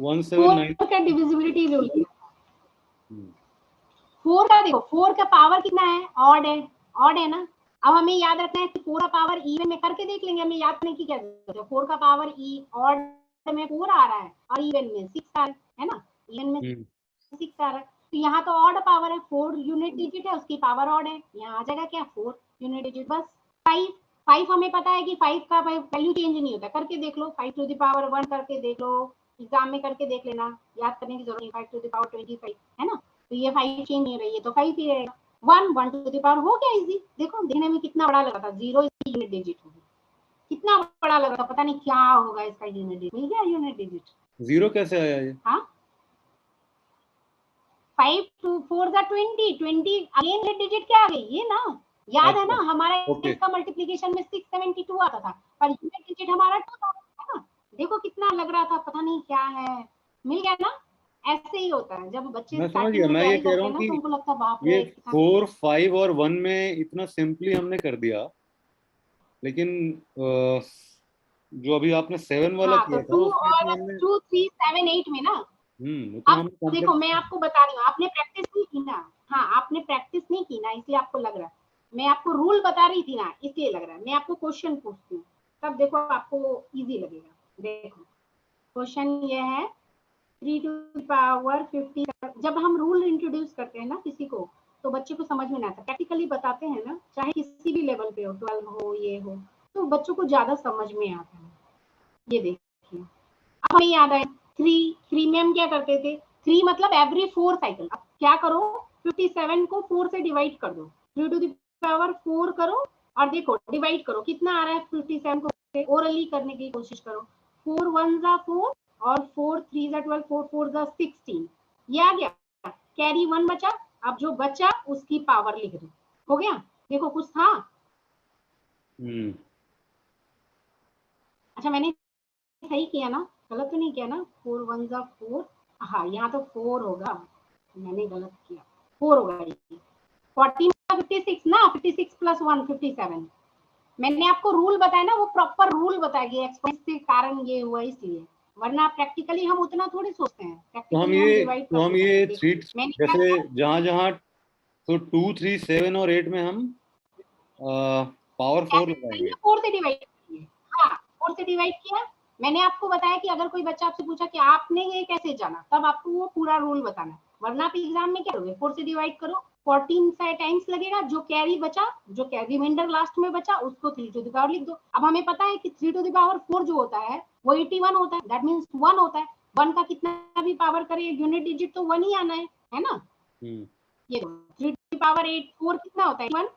[SPEAKER 2] 179
[SPEAKER 1] का डिविजिबिलिटी रूल, 4 का देखो, 4 का पावर कितना है, ऑड है, ऑड है ना। अब हमें याद रखना है कि 4 का पावर इवन में करके देख लेंगे, हमें याद करने की क्या जरूरत है। 4 का पावर ऑड में 4 आ रहा है और इवन में 6 आ रहा है ना, इवन में 6 आ रहा है, तो यहाँ तो ऑड पावर है, 4 यूनिट डिजिट है, उसकी पावर ऑड है, यहाँ आ जाएगा क्या 4 यूनिट डिजिट। बस 5 हमें पता है कि 5 का वैल्यू चेंज नहीं होता, करके देख लो, 5 टू द पावर 1 करके देख लो, एग्जाम में करके देख लेना, याद करने की जरूरत नहीं, 5 टू द पावर 25 है ना, तो ये 5 चेंज नहीं रही है तो 5 ही रहेगा। 1 टू द पावर हो गया इजी, देखो देखने में कितना बड़ा लगा था, 0 इसकी यूनिट डिजिट होगी, कितना बड़ा लगा था, पता नहीं क्या होगा इसका यूनिट डिजिट, मिल गया यूनिट डिजिट।
[SPEAKER 2] 0 कैसे आया ये?
[SPEAKER 1] हाँ, 5 to 4 20 अगेन यूनिट डिजिट क्या आ गई ये ना, याद है ना हमारा इसका मल्टीप्लिकेशन में 672 आता था, पर यूनिट डिजिट हमारा 2 था, है ना। देखो कितना लग रहा था, पता नहीं क्या है, मिल गया ना। ऐसे ही होता है जब बच्चे
[SPEAKER 2] मैं समझ
[SPEAKER 1] स्टार्टिंग
[SPEAKER 2] गया,
[SPEAKER 1] में
[SPEAKER 2] मैं ये
[SPEAKER 1] तैयारी
[SPEAKER 2] कह
[SPEAKER 1] करते
[SPEAKER 2] रहा
[SPEAKER 1] हैं
[SPEAKER 2] हूँ
[SPEAKER 1] ना, तो
[SPEAKER 2] कि
[SPEAKER 1] उनको लगता है बाप
[SPEAKER 2] ये
[SPEAKER 1] रे
[SPEAKER 2] 4 5 और 1 में इतना सिंपली हमने कर दिया, लेकिन जो अभी आपने 7 वाला
[SPEAKER 1] हाँ, तो
[SPEAKER 2] किया था
[SPEAKER 1] 2
[SPEAKER 2] उसमें
[SPEAKER 1] और
[SPEAKER 2] इतना हमने
[SPEAKER 1] 2 3 7 8 में ना।
[SPEAKER 2] उतना
[SPEAKER 1] अब
[SPEAKER 2] हमने
[SPEAKER 1] देखो
[SPEAKER 2] कॉम्प्लेक्स।
[SPEAKER 1] मैं आपको बता रही हूँ, आपने प्रैक्टिस नहीं की ना। हाँ, आपने प्रैक्टिस नहीं की ना, इसलिए आपको लग रहा है। मैं आपको रूल बता रही थी ना, इसलिए लग रहा है। मैं आपको क्वेश्चन पूछती हूँ, तब देखो आपको इजी लगेगा। देखो क्वेश्चन ये है, 3 टू पावर 50। जब हम रूल इंट्रोड्यूस करते हैं ना किसी को, तो बच्चे को समझ में ना आता, प्रैक्टिकली बताते हैं ना, चाहे किसी भी लेवल पे हो, 12 हो, ये हो, तो बच्चों को ज्यादा समझ में आता है। ये देखिए, अब हमें याद आया 3 में हम क्या करते थे, 3 मतलब एवरी 4 साइकिल। अब क्या करो, 57 को 4 से डिवाइड कर दो, 3 टू द पावर 4 करो और देखो डिवाइड करो कितना आ रहा है 57 को, ओरली करने की कोशिश करो। 4 1 4 और 4 3 12, 4 4 16, ये आ गया, कैरी 1 बचा। अब जो बचा उसकी पावर लिख दो, हो गया। देखो कुछ था, अच्छा मैंने सही किया ना, गलत तो नहीं किया ना, 4 1 4, हाँ यहाँ तो 4 होगा, मैंने गलत किया, 4 होगा ये। 14 56 ना, 56 प्लस 1 57। मैंने आपको रूल बताया ना, वो प्रॉपर रूल बताया गया, एक्सपोनेंट के कारण ये हुआ इसलिए, वरना प्रैक्टिकली हम उतना थोड़ी सोचते हैं, प्रैक्टिकली हम डिवाइड
[SPEAKER 2] तो हम
[SPEAKER 1] करते
[SPEAKER 2] ये
[SPEAKER 1] हैं।
[SPEAKER 2] 3 जैसे जहाँ जहाँ तो 2 3 7 और 8 में हम पावर 4 लगाएंगे,
[SPEAKER 1] 4 से डिवाइड किया, हाँ 4 से डिवाइड किया। मैंने आपको बताया कि अगर कोई बच्चा आपसे पूछा कि आपने ये कैसे जाना, तब आपको वो पूरा रूल बताना है, वरना आप एग्जाम में क्या करोगे, 4 से डिवाइड करो, 14 से टाइम्स लगेगा, जो कैरी बचा, जो कैरी रिमाइंडर लास्ट में बचा, उसको 3 टू द पावर लिख दो। अब हमें पता है कि 3 टू द पावर 4 जो होता है वो 81 होता है, दैट मींस 1 होता है। 1 का कितना भी पावर करे यूनिट डिजिट तो 1 ही आना है ना। ये 3 टू द पावर 8 4 कितना होता है 1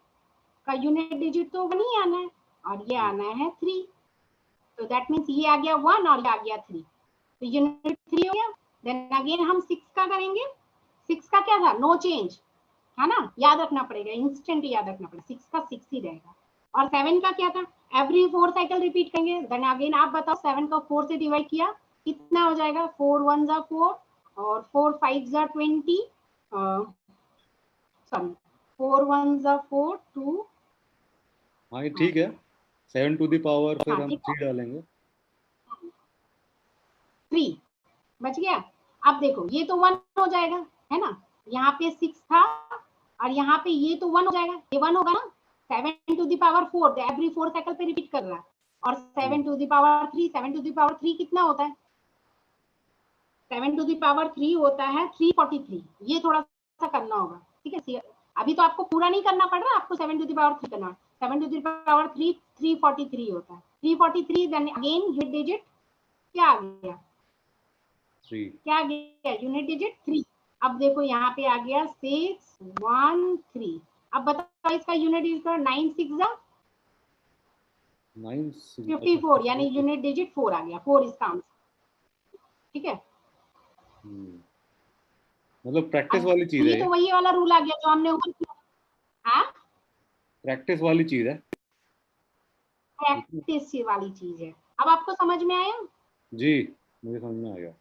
[SPEAKER 1] का यूनिट डिजिट तो 1 ही आना है और ये आना है 3, तो दैट मींस ये आ गया 1 और ये आ गया 3, तो यूनिट 3 हो गया। देन अगेन हम 6 का करेंगे, 6 का क्या था नो चेंज है ना, याद रखना पड़ेगा, इंस्टेंट याद रखना पड़ेगा, 6 का 6 ही रहेगा। और 7 का क्या था, एवरी 4 साइकिल रिपीट करेंगे। देन अगेन आप बताओ 7 को 4 से डिवाइड किया कितना हो जाएगा, 4 1 जा 4 और 4 5 जा 20, सॉरी 4 1 जा 4 2,
[SPEAKER 2] हाँ ठीक है, 7 टू द पावर फिर
[SPEAKER 1] हाँ,
[SPEAKER 2] हम 3 डालेंगे,
[SPEAKER 1] 3 बच गया। अब देखो ये तो 1 हो जाएगा है ना, यहाँ पे 6 था और यहाँ पे ये तो 1 हो जाएगा, ये 1 होगा ना। 7 to the power 4 every 4 cycle पे रिपीट कर रहा है और 7 to the power 3, 7 to the power 3 कितना होता है, 7 टू द पावर 3 होता है 343। ये थोड़ा सा करना होगा, ठीक है, अभी तो आपको पूरा नहीं करना पड़ रहा, आपको 7 टू द पावर 3 करना है। 7 टू द पावर 3 343 होता है, 343 देन अगेन यूनिट डिजिट क्या आ गया
[SPEAKER 2] 3,
[SPEAKER 1] क्या आ गया यूनिट डिजिट 3। अब देखो यहाँ पे आ गया 6 1 3। अब बताओ इसका यूनिट डिजिट 9 6 जा 54, यानी यूनिट डिजिट 4 आ गया, 4 इसका आंसर, ठीक है।
[SPEAKER 2] मतलब प्रैक्टिस वाली चीज है
[SPEAKER 1] ये तो वही वाला रूल आ गया जो हमने ऊपर किया। हाँ
[SPEAKER 2] प्रैक्टिस वाली चीज है,
[SPEAKER 1] प्रैक्टिस वाली चीज है। अब आपको समझ में आया?
[SPEAKER 2] जी मुझे समझ में आ गया।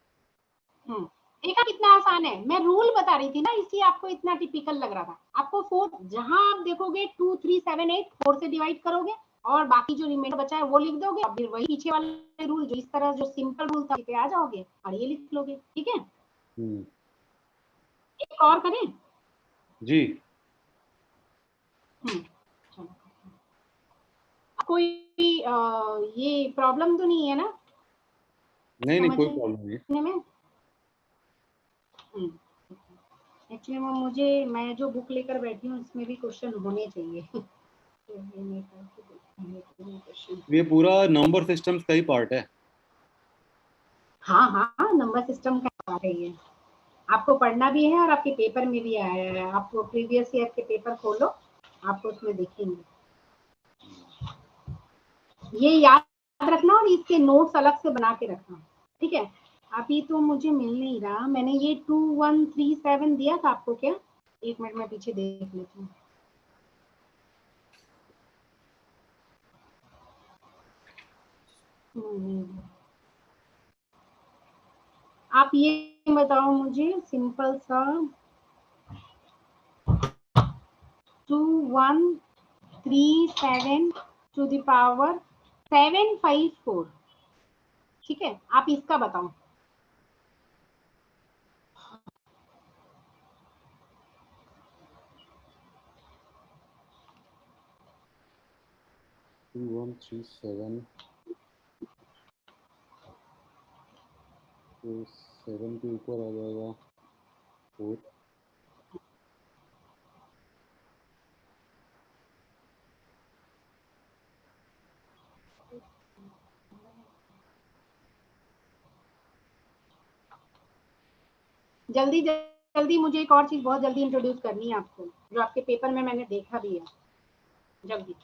[SPEAKER 1] देखा कितना आसान है, मैं रूल बता रही थी ना इसलिए आपको इतना टिपिकल लग रहा था। आपको 4 जहां आप देखोगे 2 3 7 8 4 से डिवाइड करोगे और बाकी जो रिमेंडर बचा है वो लिख दोगे, और फिर वही पीछे वाले रूल जो इस तरह जो सिंपल रूल था पे आ जाओगे और ये लिख लोगे, ठीक है। एक और करें
[SPEAKER 2] जी।
[SPEAKER 1] चलो कोई ये प्रॉब्लम तो नहीं है ना?
[SPEAKER 2] नहीं कोई प्रॉब्लम नहीं
[SPEAKER 1] में एक्चुअली मैं जो बुक लेकर बैठी हूँ इसमें भी क्वेश्चन होने चाहिए।
[SPEAKER 2] ये पूरा नंबर सिस्टम्स का ही पार्ट है।
[SPEAKER 1] हाँ हाँ नंबर सिस्टम का पार्ट है ये, आपको पढ़ना भी है और आपके पेपर में भी आया है। आप प्रीवियस ईयर के पेपर खोलो, आपको उसमें देखेंगे। ये याद रखना और इसके नोट्स अलग से बना के रखना, ठीक है। अभी तो मुझे मिल नहीं रहा, मैंने ये 2137 दिया था आपको क्या? एक मिनट में पीछे देख लेती हूँ। आप ये बताओ मुझे सिंपल सा 2137 टू द पावर 754, ठीक है। आप इसका बताओ।
[SPEAKER 2] टू 1 3 7 तो 7 के ऊपर आ जाएगा 4,
[SPEAKER 1] जल्दी जल्दी मुझे एक और चीज बहुत जल्दी इंट्रोड्यूस करनी है आपको, जो आपके पेपर में मैंने देखा भी है। जल्दी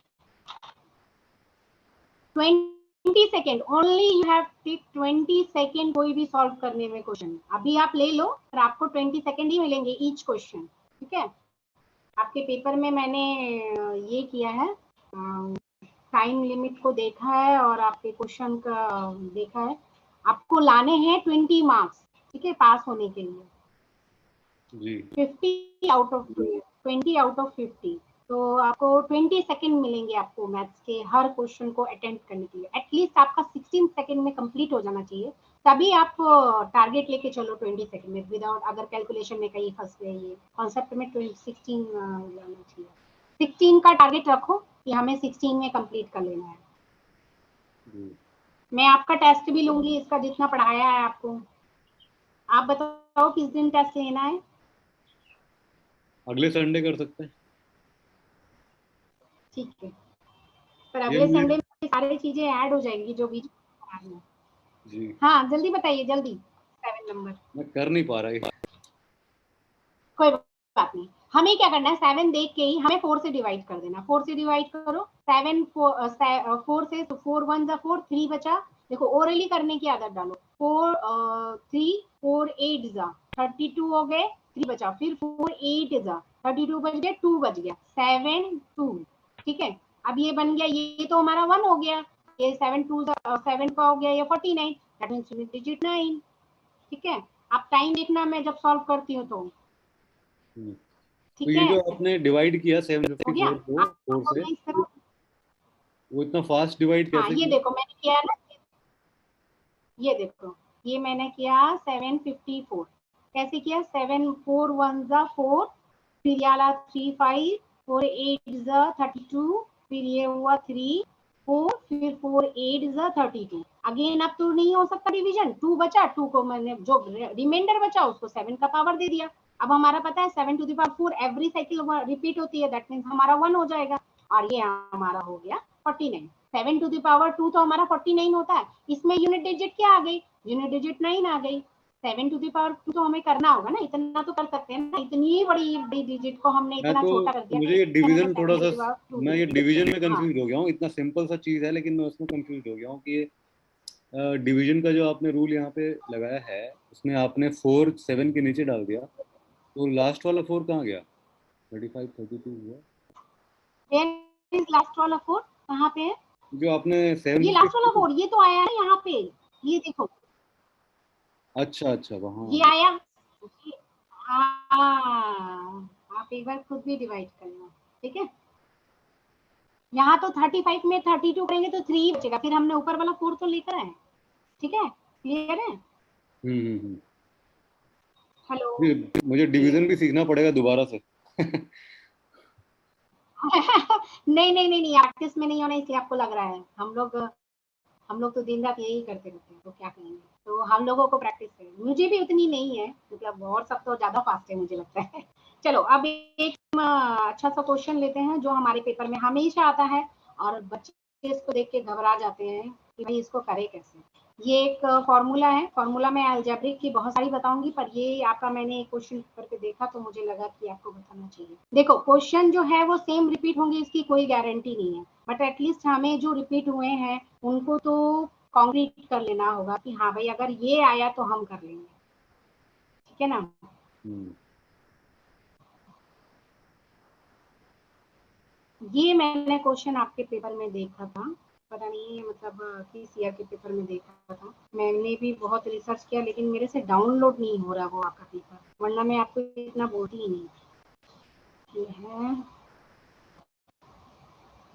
[SPEAKER 1] 20 second only, you have take 20 second कोई भी सॉल्व करने में क्वेश्चन। अभी आप ले लो और आपको 20 सेकेंड ही मिलेंगे ईच क्वेश्चन, ठीक है। आपके पेपर में मैंने ये किया है, टाइम लिमिट को देखा है और आपके क्वेश्चन का देखा है। आपको लाने हैं 20 मार्क्स, ठीक है, पास होने के लिए।
[SPEAKER 2] जी
[SPEAKER 1] 50 आउट ऑफ 20 आउट ऑफ 50, तो आपको 20 सेकंड मिलेंगे आपको मैथ्स के हर क्वेश्चन को अटेम्प्ट करने के लिए। एटलीस्ट आपका 16 सेकंड में कंप्लीट हो जाना चाहिए, तभी आप टारगेट लेके चलो 20 सेकंड में। विदाउट अगर कैलकुलेशन में कहीं फंस गए, ये कॉन्सेप्ट में 16 जाना चाहिए। 16 का टारगेट रखो कि हमें 16 में कंप्लीट कर लेना है। मैं आपका टेस्ट भी लूंगी इसका, जितना पढ़ाया है आपको। आप बताओ किस दिन टेस्ट लेना है?
[SPEAKER 2] अगले संडे कर सकते हैं।
[SPEAKER 1] ठीक है, पर अगले संडे में सारी चीजें ऐड हो जाएंगी जो बीच में।
[SPEAKER 2] जी
[SPEAKER 1] हाँ जल्दी बताइए जल्दी। 7 नंबर,
[SPEAKER 2] मैं कर नहीं पा रहा।
[SPEAKER 1] कोई बात नहीं, हमें क्या करना है 7 देख के ही हमें 4 से डिवाइड कर देना। 4 से डिवाइड करो, 7 4 से, तो 4 1 जा 4, 3 बचा। देखो ओरली करने की आदत डालो। 4 3 4 8 जा 32 हो गए, 3 बचा, फिर 4 8 जा 32 बच गया, 2 बच गया, 7 2। ठीक है, अब ये बन गया, ये तो हमारा 1 हो गया, ये 7 2 7 का हो गया, ये 49, दैट मींस यूनिट डिजिट 9। ठीक है, आप टाइम देखना मैं जब सॉल्व करती हूँ तो।
[SPEAKER 2] तो
[SPEAKER 1] ठीक
[SPEAKER 2] ये
[SPEAKER 1] है,
[SPEAKER 2] जो आपने डिवाइड किया
[SPEAKER 1] हो गया।
[SPEAKER 2] 754 को
[SPEAKER 1] आप
[SPEAKER 2] 4 से,
[SPEAKER 1] ऑर्गेनाइज करो।
[SPEAKER 2] वो इतना फास्ट डिवाइड
[SPEAKER 1] हाँ
[SPEAKER 2] कैसे
[SPEAKER 1] ये
[SPEAKER 2] किया?
[SPEAKER 1] देखो मैंने किया ना, ये देखो ये मैंने किया 754। कैसे किया? 7 4 1 जा 4, फिर ये वाला 3 5 4 8 जा 32, फिर ये हुआ 3 4, फिर 4 8 जा 32। अगेन अब तो नहीं हो सकता डिवीजन, 2 बचा, 2 को मैंने जो रिमाइंडर बचा उसको 7 का पावर दे दिया। अब हमारा पता है 7 to the power 4 every cycle repeat होती है, दैट मींस हमारा 1 हो जाएगा, और ये हमारा हो गया 49। 7 टू द पावर 2 तो हमारा 49 होता है, इसमें यूनिट डिजिट क्या आ गई? यूनिट डिजिट 9 आ गई। 7 टू द पावर 2 तो हमें करना होगा ना, इतना तो कर सकते हैं ना, इतनी बड़ी डिजिट को हमने
[SPEAKER 2] मैं
[SPEAKER 1] इतना
[SPEAKER 2] तो
[SPEAKER 1] छोटा कर दिया
[SPEAKER 2] मुझे
[SPEAKER 1] कि
[SPEAKER 2] ये डिवीजन
[SPEAKER 1] 7
[SPEAKER 2] थोड़ा
[SPEAKER 1] टू
[SPEAKER 2] सा,
[SPEAKER 1] द पावर 2
[SPEAKER 2] मैं ये
[SPEAKER 1] डिजिट।
[SPEAKER 2] डिवीजन में
[SPEAKER 1] हाँ
[SPEAKER 2] कंफ्यूज हो गया हूँ। इतना सिंपल सा चीज है लेकिन मैं उसमें कंफ्यूज हो गया हूँ कि ये डिवीजन का जो आपने रूल यहाँ पे लगाया है, उसमें आपने 4 7 के नीचे डाल दिया, तो लास्ट वाला 4 कहाँ गया? 35 32 हुआ।
[SPEAKER 1] वेयर इज लास्ट वाला 4? कहाँ पे है?
[SPEAKER 2] जो आपने 7
[SPEAKER 1] ये लास्ट वाला 4, ये तो आया है यहाँ पे, ये देखो
[SPEAKER 2] अच्छा अच्छा वहाँ आ
[SPEAKER 1] ये
[SPEAKER 2] गया।
[SPEAKER 1] आया। हाँ, आप एक बार खुद भी डिवाइड करना। ठीक है, यहाँ तो 35 में 32 करेंगे तो 3 बचेगा, फिर हमने ऊपर वाला 4 तो लेकर आए। ठीक है, क्लियर है?
[SPEAKER 2] हम्म।
[SPEAKER 1] हेलो।
[SPEAKER 2] मुझे डिवीजन भी सीखना पड़ेगा दोबारा से।
[SPEAKER 1] नहीं प्रैक्टिस में नहीं होना, इसलिए आपको लग रहा है। हम लोग तो दिन रात यही करते रहते हैं, तो क्या करेंगे। तो हम लोगों को प्रैक्टिस है, मुझे भी उतनी नहीं है, मतलब और सब तो ज्यादा फास्ट है मुझे लगता है। चलो अब एक अच्छा सा क्वेश्चन लेते हैं जो हमारे पेपर में हमेशा आता है, और बच्चे इसको देख के घबरा जाते हैं कि भाई इसको करे कैसे। ये एक फॉर्मूला है, फॉर्मूला में अलजेब्रिक की बहुत सारी बताऊंगी, पर ये आपका मैंने एक क्वेश्चन करके देखा तो मुझे लगा कि आपको बताना चाहिए। देखो क्वेश्चन जो है वो सेम रिपीट होंगे, इसकी कोई गारंटी नहीं है, बट एटलीस्ट हमें जो रिपीट हुए हैं उनको तो कॉन्क्रीट कर लेना होगा कि हाँ भाई अगर ये आया तो हम कर लेंगे। ठीक है ना? ये मैंने क्वेश्चन आपके पेपर में देखा था, पता नहीं मतलब किस ईयर के पेपर में देखा था। मैंने भी बहुत रिसर्च किया लेकिन मेरे से डाउनलोड नहीं हो रहा वो आपका पेपर, वरना मैं आपको इतना बोलती ही नहीं। ये है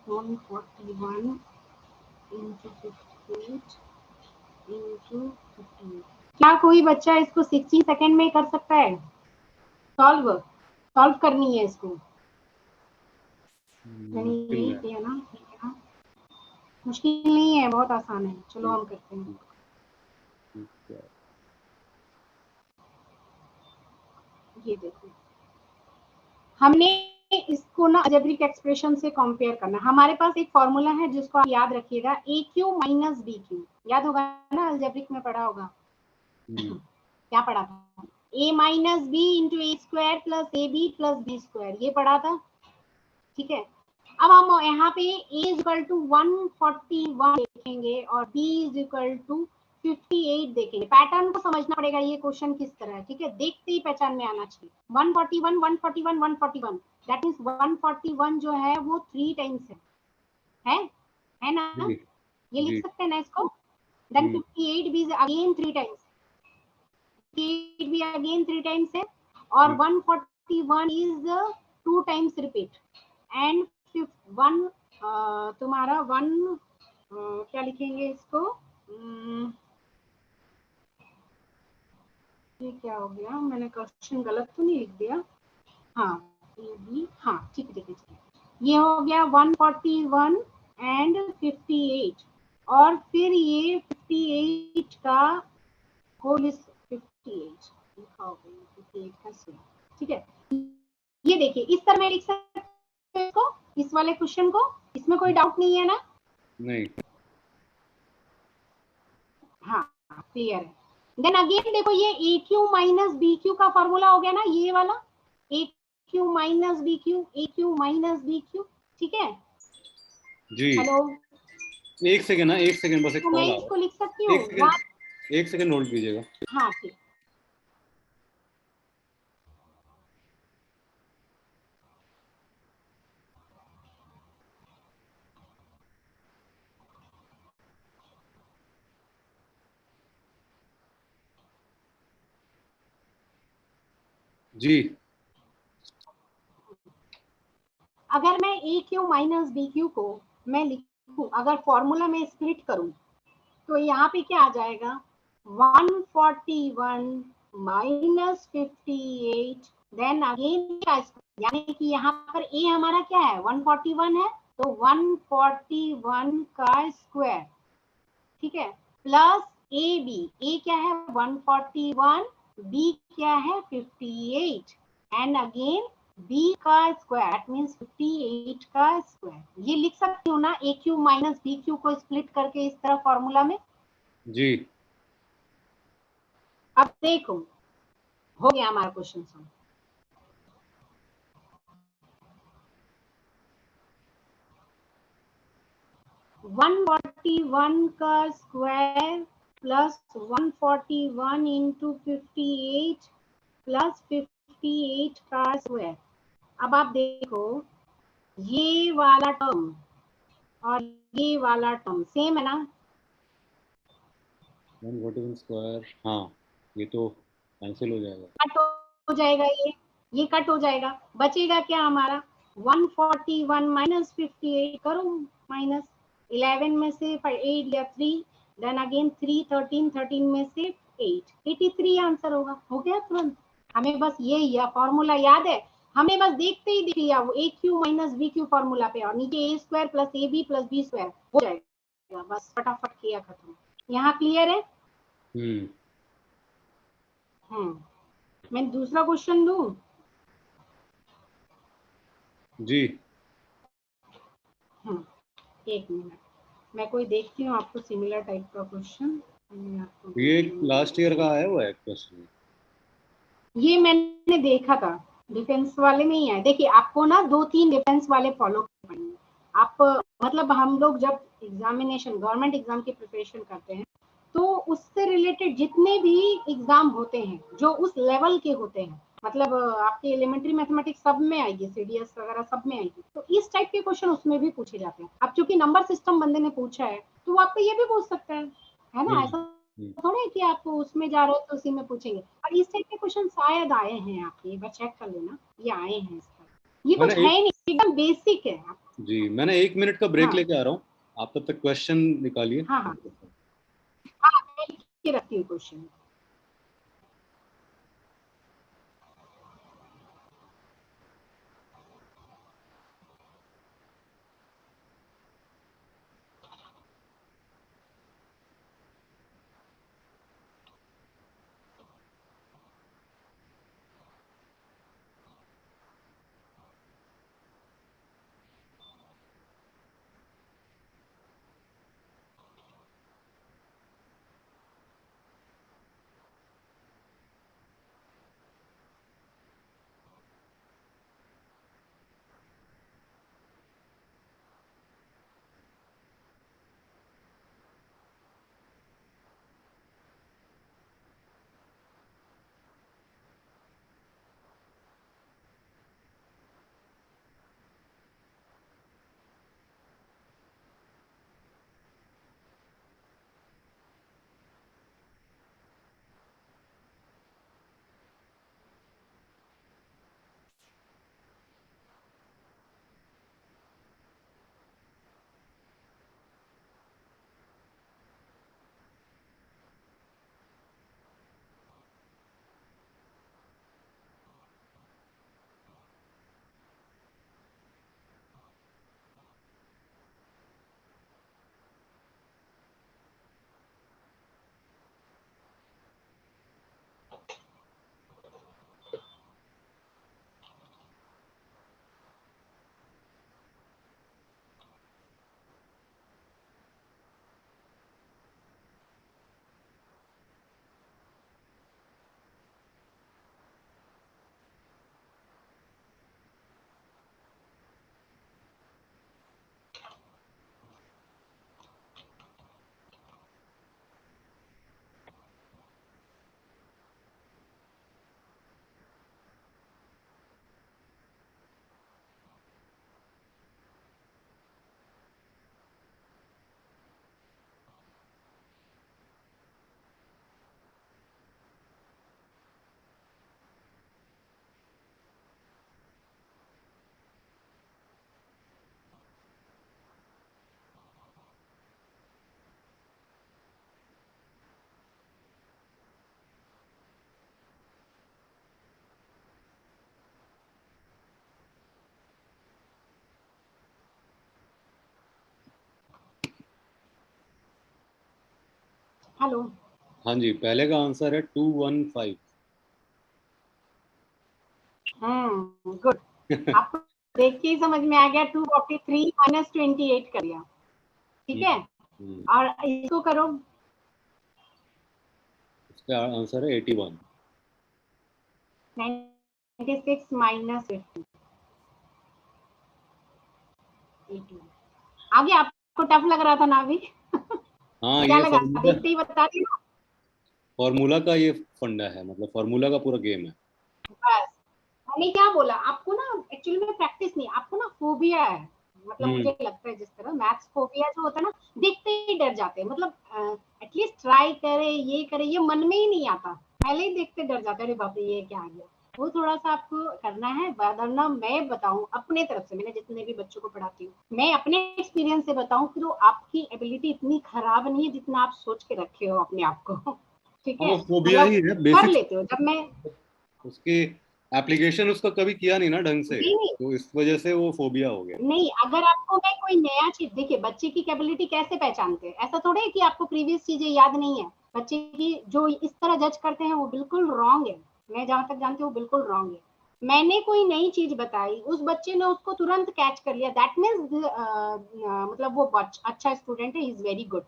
[SPEAKER 1] 141 into 58 into 58। क्या कोई बच्चा इसको 60 सेकेंड में कर सकता है? सॉल्व करनी है इसको। मैंने यही किया ना, ठीक है ना? मुश्किल नहीं है, बहुत आसान है, चलो हम करते हैं। ये देखो, हमने इसको ना अलजेब्रिक एक्सप्रेशन से कंपेयर करना। हमारे पास एक फॉर्मूला है जिसको आप याद रखिएगा, ए क्यू माइनस बी क्यू, याद होगा ना, अलजेब्रिक में पढ़ा होगा। क्या पढ़ा था? A minus b into a square plus a b plus B square, ये पढ़ा था। ठीक है, अब हम यहाँ पे a इज इक्वल टू 141 देखेंगे और b इज इक्वल टू 58 देखेंगे। पैटर्न को समझना पड़ेगा, ये क्वेश्चन किस तरह है। ठीक है, देखते ही पहचान में आना चाहिए। 141 141 141, दैट मींस 141 जो है वो 3 टाइम्स है ना? ये लिख सकते हैं ना इसको। देन 58 भी अगेन 3 टाइम्स, 58 भी अगेन 3 टाइम्स है, और 141 इज 2 टाइम्स रिपीट, एंड 1 तुम्हारा 1 क्या लिखेंगे इसको, ये क्या हो गया, मैंने क्वेश्चन गलत तो नहीं लिख दिया? हाँ ये भी, हाँ ठीक है, ये हो गया 141 एंड 58, और फिर ये 58 का होल 58 लिखा हो गया, 58 का सेम। ठीक है, ये देखिए इस तरह मैं लिख सकते हैं इसको, इस वाले क्वेश्चन को, इसमें कोई डाउट नहीं है ना?
[SPEAKER 2] नहीं।
[SPEAKER 1] हाँ क्लियर है। देन अगेन देखो ये ए क्यू माइनस बी क्यू का फॉर्मूला हो गया ना, ये वाला ए क्यू माइनस बी क्यू, ए क्यू माइनस बी क्यू, ठीक है।
[SPEAKER 2] जी
[SPEAKER 1] हेलो,
[SPEAKER 2] एक सेकेंड ना, एक सेकेंड बस, एक
[SPEAKER 1] तो मैं
[SPEAKER 2] कॉल आ रहा
[SPEAKER 1] इसको लिख सकती
[SPEAKER 2] है,
[SPEAKER 1] हूँ
[SPEAKER 2] एक सेकेंड, एक सेकेंड नोट कीजिएगा।
[SPEAKER 1] हाँ ठीक।
[SPEAKER 2] जी
[SPEAKER 1] अगर मैं ए क्यू माइनस बी क्यू को मैं लिखूं, अगर फॉर्मूला में स्प्लिट करूं, तो यहाँ पे क्या आ जाएगा, 141 माइनस 58, देन अगेन यानी कि यहाँ पर ए हमारा क्या है 141 है, तो 141 का स्क्वायर, ठीक है, प्लस ए बी, ए क्या है 141, बी क्या है 58, एंड अगेन बी का स्क्वायर, दैट मींस 58 का स्क्वायर। ये लिख सकती हूँ ना ए क्यू माइनस बी क्यू को स्प्लिट करके इस तरह फॉर्मूला में।
[SPEAKER 2] जी
[SPEAKER 1] अब देखो हो गया हमारा क्वेश्चन सॉल्व। वन 141 का स्क्वायर प्लस 141 इंटू 58 प्लस 58 का स्क्वायर। अब आप देखो ये वाला टर्म और ये वाला टर्म सेम है ना,
[SPEAKER 2] 141 स्क्वायर, हाँ ये तो कैंसिल हो जाएगा।
[SPEAKER 1] कट हो जाएगा, ये कट हो जाएगा, बचेगा क्या हमारा 141 माइनस 58, करो माइनस 11 में से 8 या 3, देन अगेन 3 13, 13 में से 8, 83 आंसर होगा। हो गया तुरंत, हमें बस ये फॉर्मूला याद है, हमें बस देखते ही देख लिया वो a q minus b q formula पे, और नीचे a square plus a b plus B square हो जाएगा, बस फटाफट किया खत्म। यहाँ क्लियर है।
[SPEAKER 2] हम्म
[SPEAKER 1] मैं दूसरा क्वेश्चन दूं।
[SPEAKER 2] जी
[SPEAKER 1] एक मिनट, मैं कोई देखती हूँ आपको सिमिलर टाइप का क्वेश्चन।
[SPEAKER 2] ये लास्ट ईयर का आया हुआ है क्वेश्चन।
[SPEAKER 1] ये मैंने देखा था, डिफेंस वाले में ही है। देखिए आपको ना 2-3 डिफेंस वाले फॉलो करने पड़ेंगे। आप मतलब हम लोग जब एग्जामिनेशन गवर्नमेंट एग्जाम की प्रिपरेशन करते हैं, तो उससे रिलेटेड जितने भी एग्जाम होते हैं जो उस लेवल के होते हैं, मतलब आपके एलिमेंट्री मैथमेटिक्स सब में आएगी, सीडीएस वगैरह सब में आएगी, तो इस टाइप के क्वेश्चन उसमें भी पूछे जाते हैं। अब चूंकि नंबर सिस्टम बंदे ने पूछा है, तो वो आपको ये भी पूछ सकता है ना, ऐसा
[SPEAKER 2] हम्म।
[SPEAKER 1] थोड़ा है कि आप उसमें जा रहे हो तो उसी में पूछेंगे। और इस टाइप के क्वेश्चन शायद आए हैं आपके, एक बार चेक कर लेना, ये आए हैं इस तरह। ये
[SPEAKER 2] मैंने
[SPEAKER 1] कुछ है
[SPEAKER 2] एक,
[SPEAKER 1] नहीं, एकदम बेसिक है।
[SPEAKER 2] जी मैंने 1 मिनट का ब्रेक
[SPEAKER 1] हाँ
[SPEAKER 2] लेके आ रहा हूँ, आप तब तक क्वेश्चन निकालिए।
[SPEAKER 1] हाँ हाँ हाँ, मैं लिख के रखती हूँ क्वेश्चन। हेलो।
[SPEAKER 2] हाँ जी, पहले का आंसर है 215।
[SPEAKER 1] गुड। आपको देख के ही समझ में आ गया, 243 माइनस 28 कर दिया, ठीक है। और इसको करो,
[SPEAKER 2] इसका आंसर है 81।
[SPEAKER 1] 96 माइनस 50, 80। आगे आपको टफ लग रहा था ना अभी?
[SPEAKER 2] हाँ,
[SPEAKER 1] क्या
[SPEAKER 2] ये
[SPEAKER 1] लगा,
[SPEAKER 2] फॉर्मूला,
[SPEAKER 1] देखते ही बता दिया?
[SPEAKER 2] फॉर्मूला का ये फंडा है, मतलब फॉर्मूला का पूरा गेम है।
[SPEAKER 1] बस मैंने क्या बोला आपको ना, एक्चुअली में प्रैक्टिस नहीं, आपको ना फोबिया है, मतलब
[SPEAKER 2] हम्म।
[SPEAKER 1] मुझे लगता है जिस तरह मैथ्स फोबिया जो होता है ना, देखते ही डर जाते हैं, मतलब एटलीस्ट ट्राई करे, ये करे, ये मन में ही नहीं आता, पहले ही देखते डर जाते हैं, अरे बाप रे ये क्या आ गया। वो थोड़ा सा आपको करना है, वरना मैं बताऊं अपने तरफ से, मैंने जितने भी बच्चों को पढ़ाती हूँ, मैं अपने एक्सपीरियंस से बताऊं कि तो आपकी एबिलिटी इतनी खराब नहीं है जितना आप सोच के रखे हो अपने आप को। ठीक
[SPEAKER 2] हाँ,
[SPEAKER 1] है,
[SPEAKER 2] वो फोबिया
[SPEAKER 1] मतलब
[SPEAKER 2] ही है
[SPEAKER 1] कर
[SPEAKER 2] बेसिक।
[SPEAKER 1] लेते हो। जब मैं
[SPEAKER 2] उसकी एप्लीकेशन उसका कभी किया नहीं ना ढंग से,
[SPEAKER 1] नहीं नहीं
[SPEAKER 2] तो इस वजह से वो फोबिया हो गया।
[SPEAKER 1] नहीं, अगर आपको मैं कोई नया चीज, देखिए बच्चे की कैपेबिलिटी कैसे पहचानते हैं, ऐसा थोड़ा है कि आपको प्रीवियस चीजें याद नहीं है। बच्चे की जो इस तरह जज करते हैं वो बिल्कुल रॉन्ग है, मैं जहां तक जानती हूँ बिल्कुल रॉन्ग है। मैंने कोई नई चीज बताई, उस बच्चे ने उसको तुरंत कैच कर लिया, दैट मीन्स मतलब वो अच्छा स्टूडेंट है, इज वेरी गुड।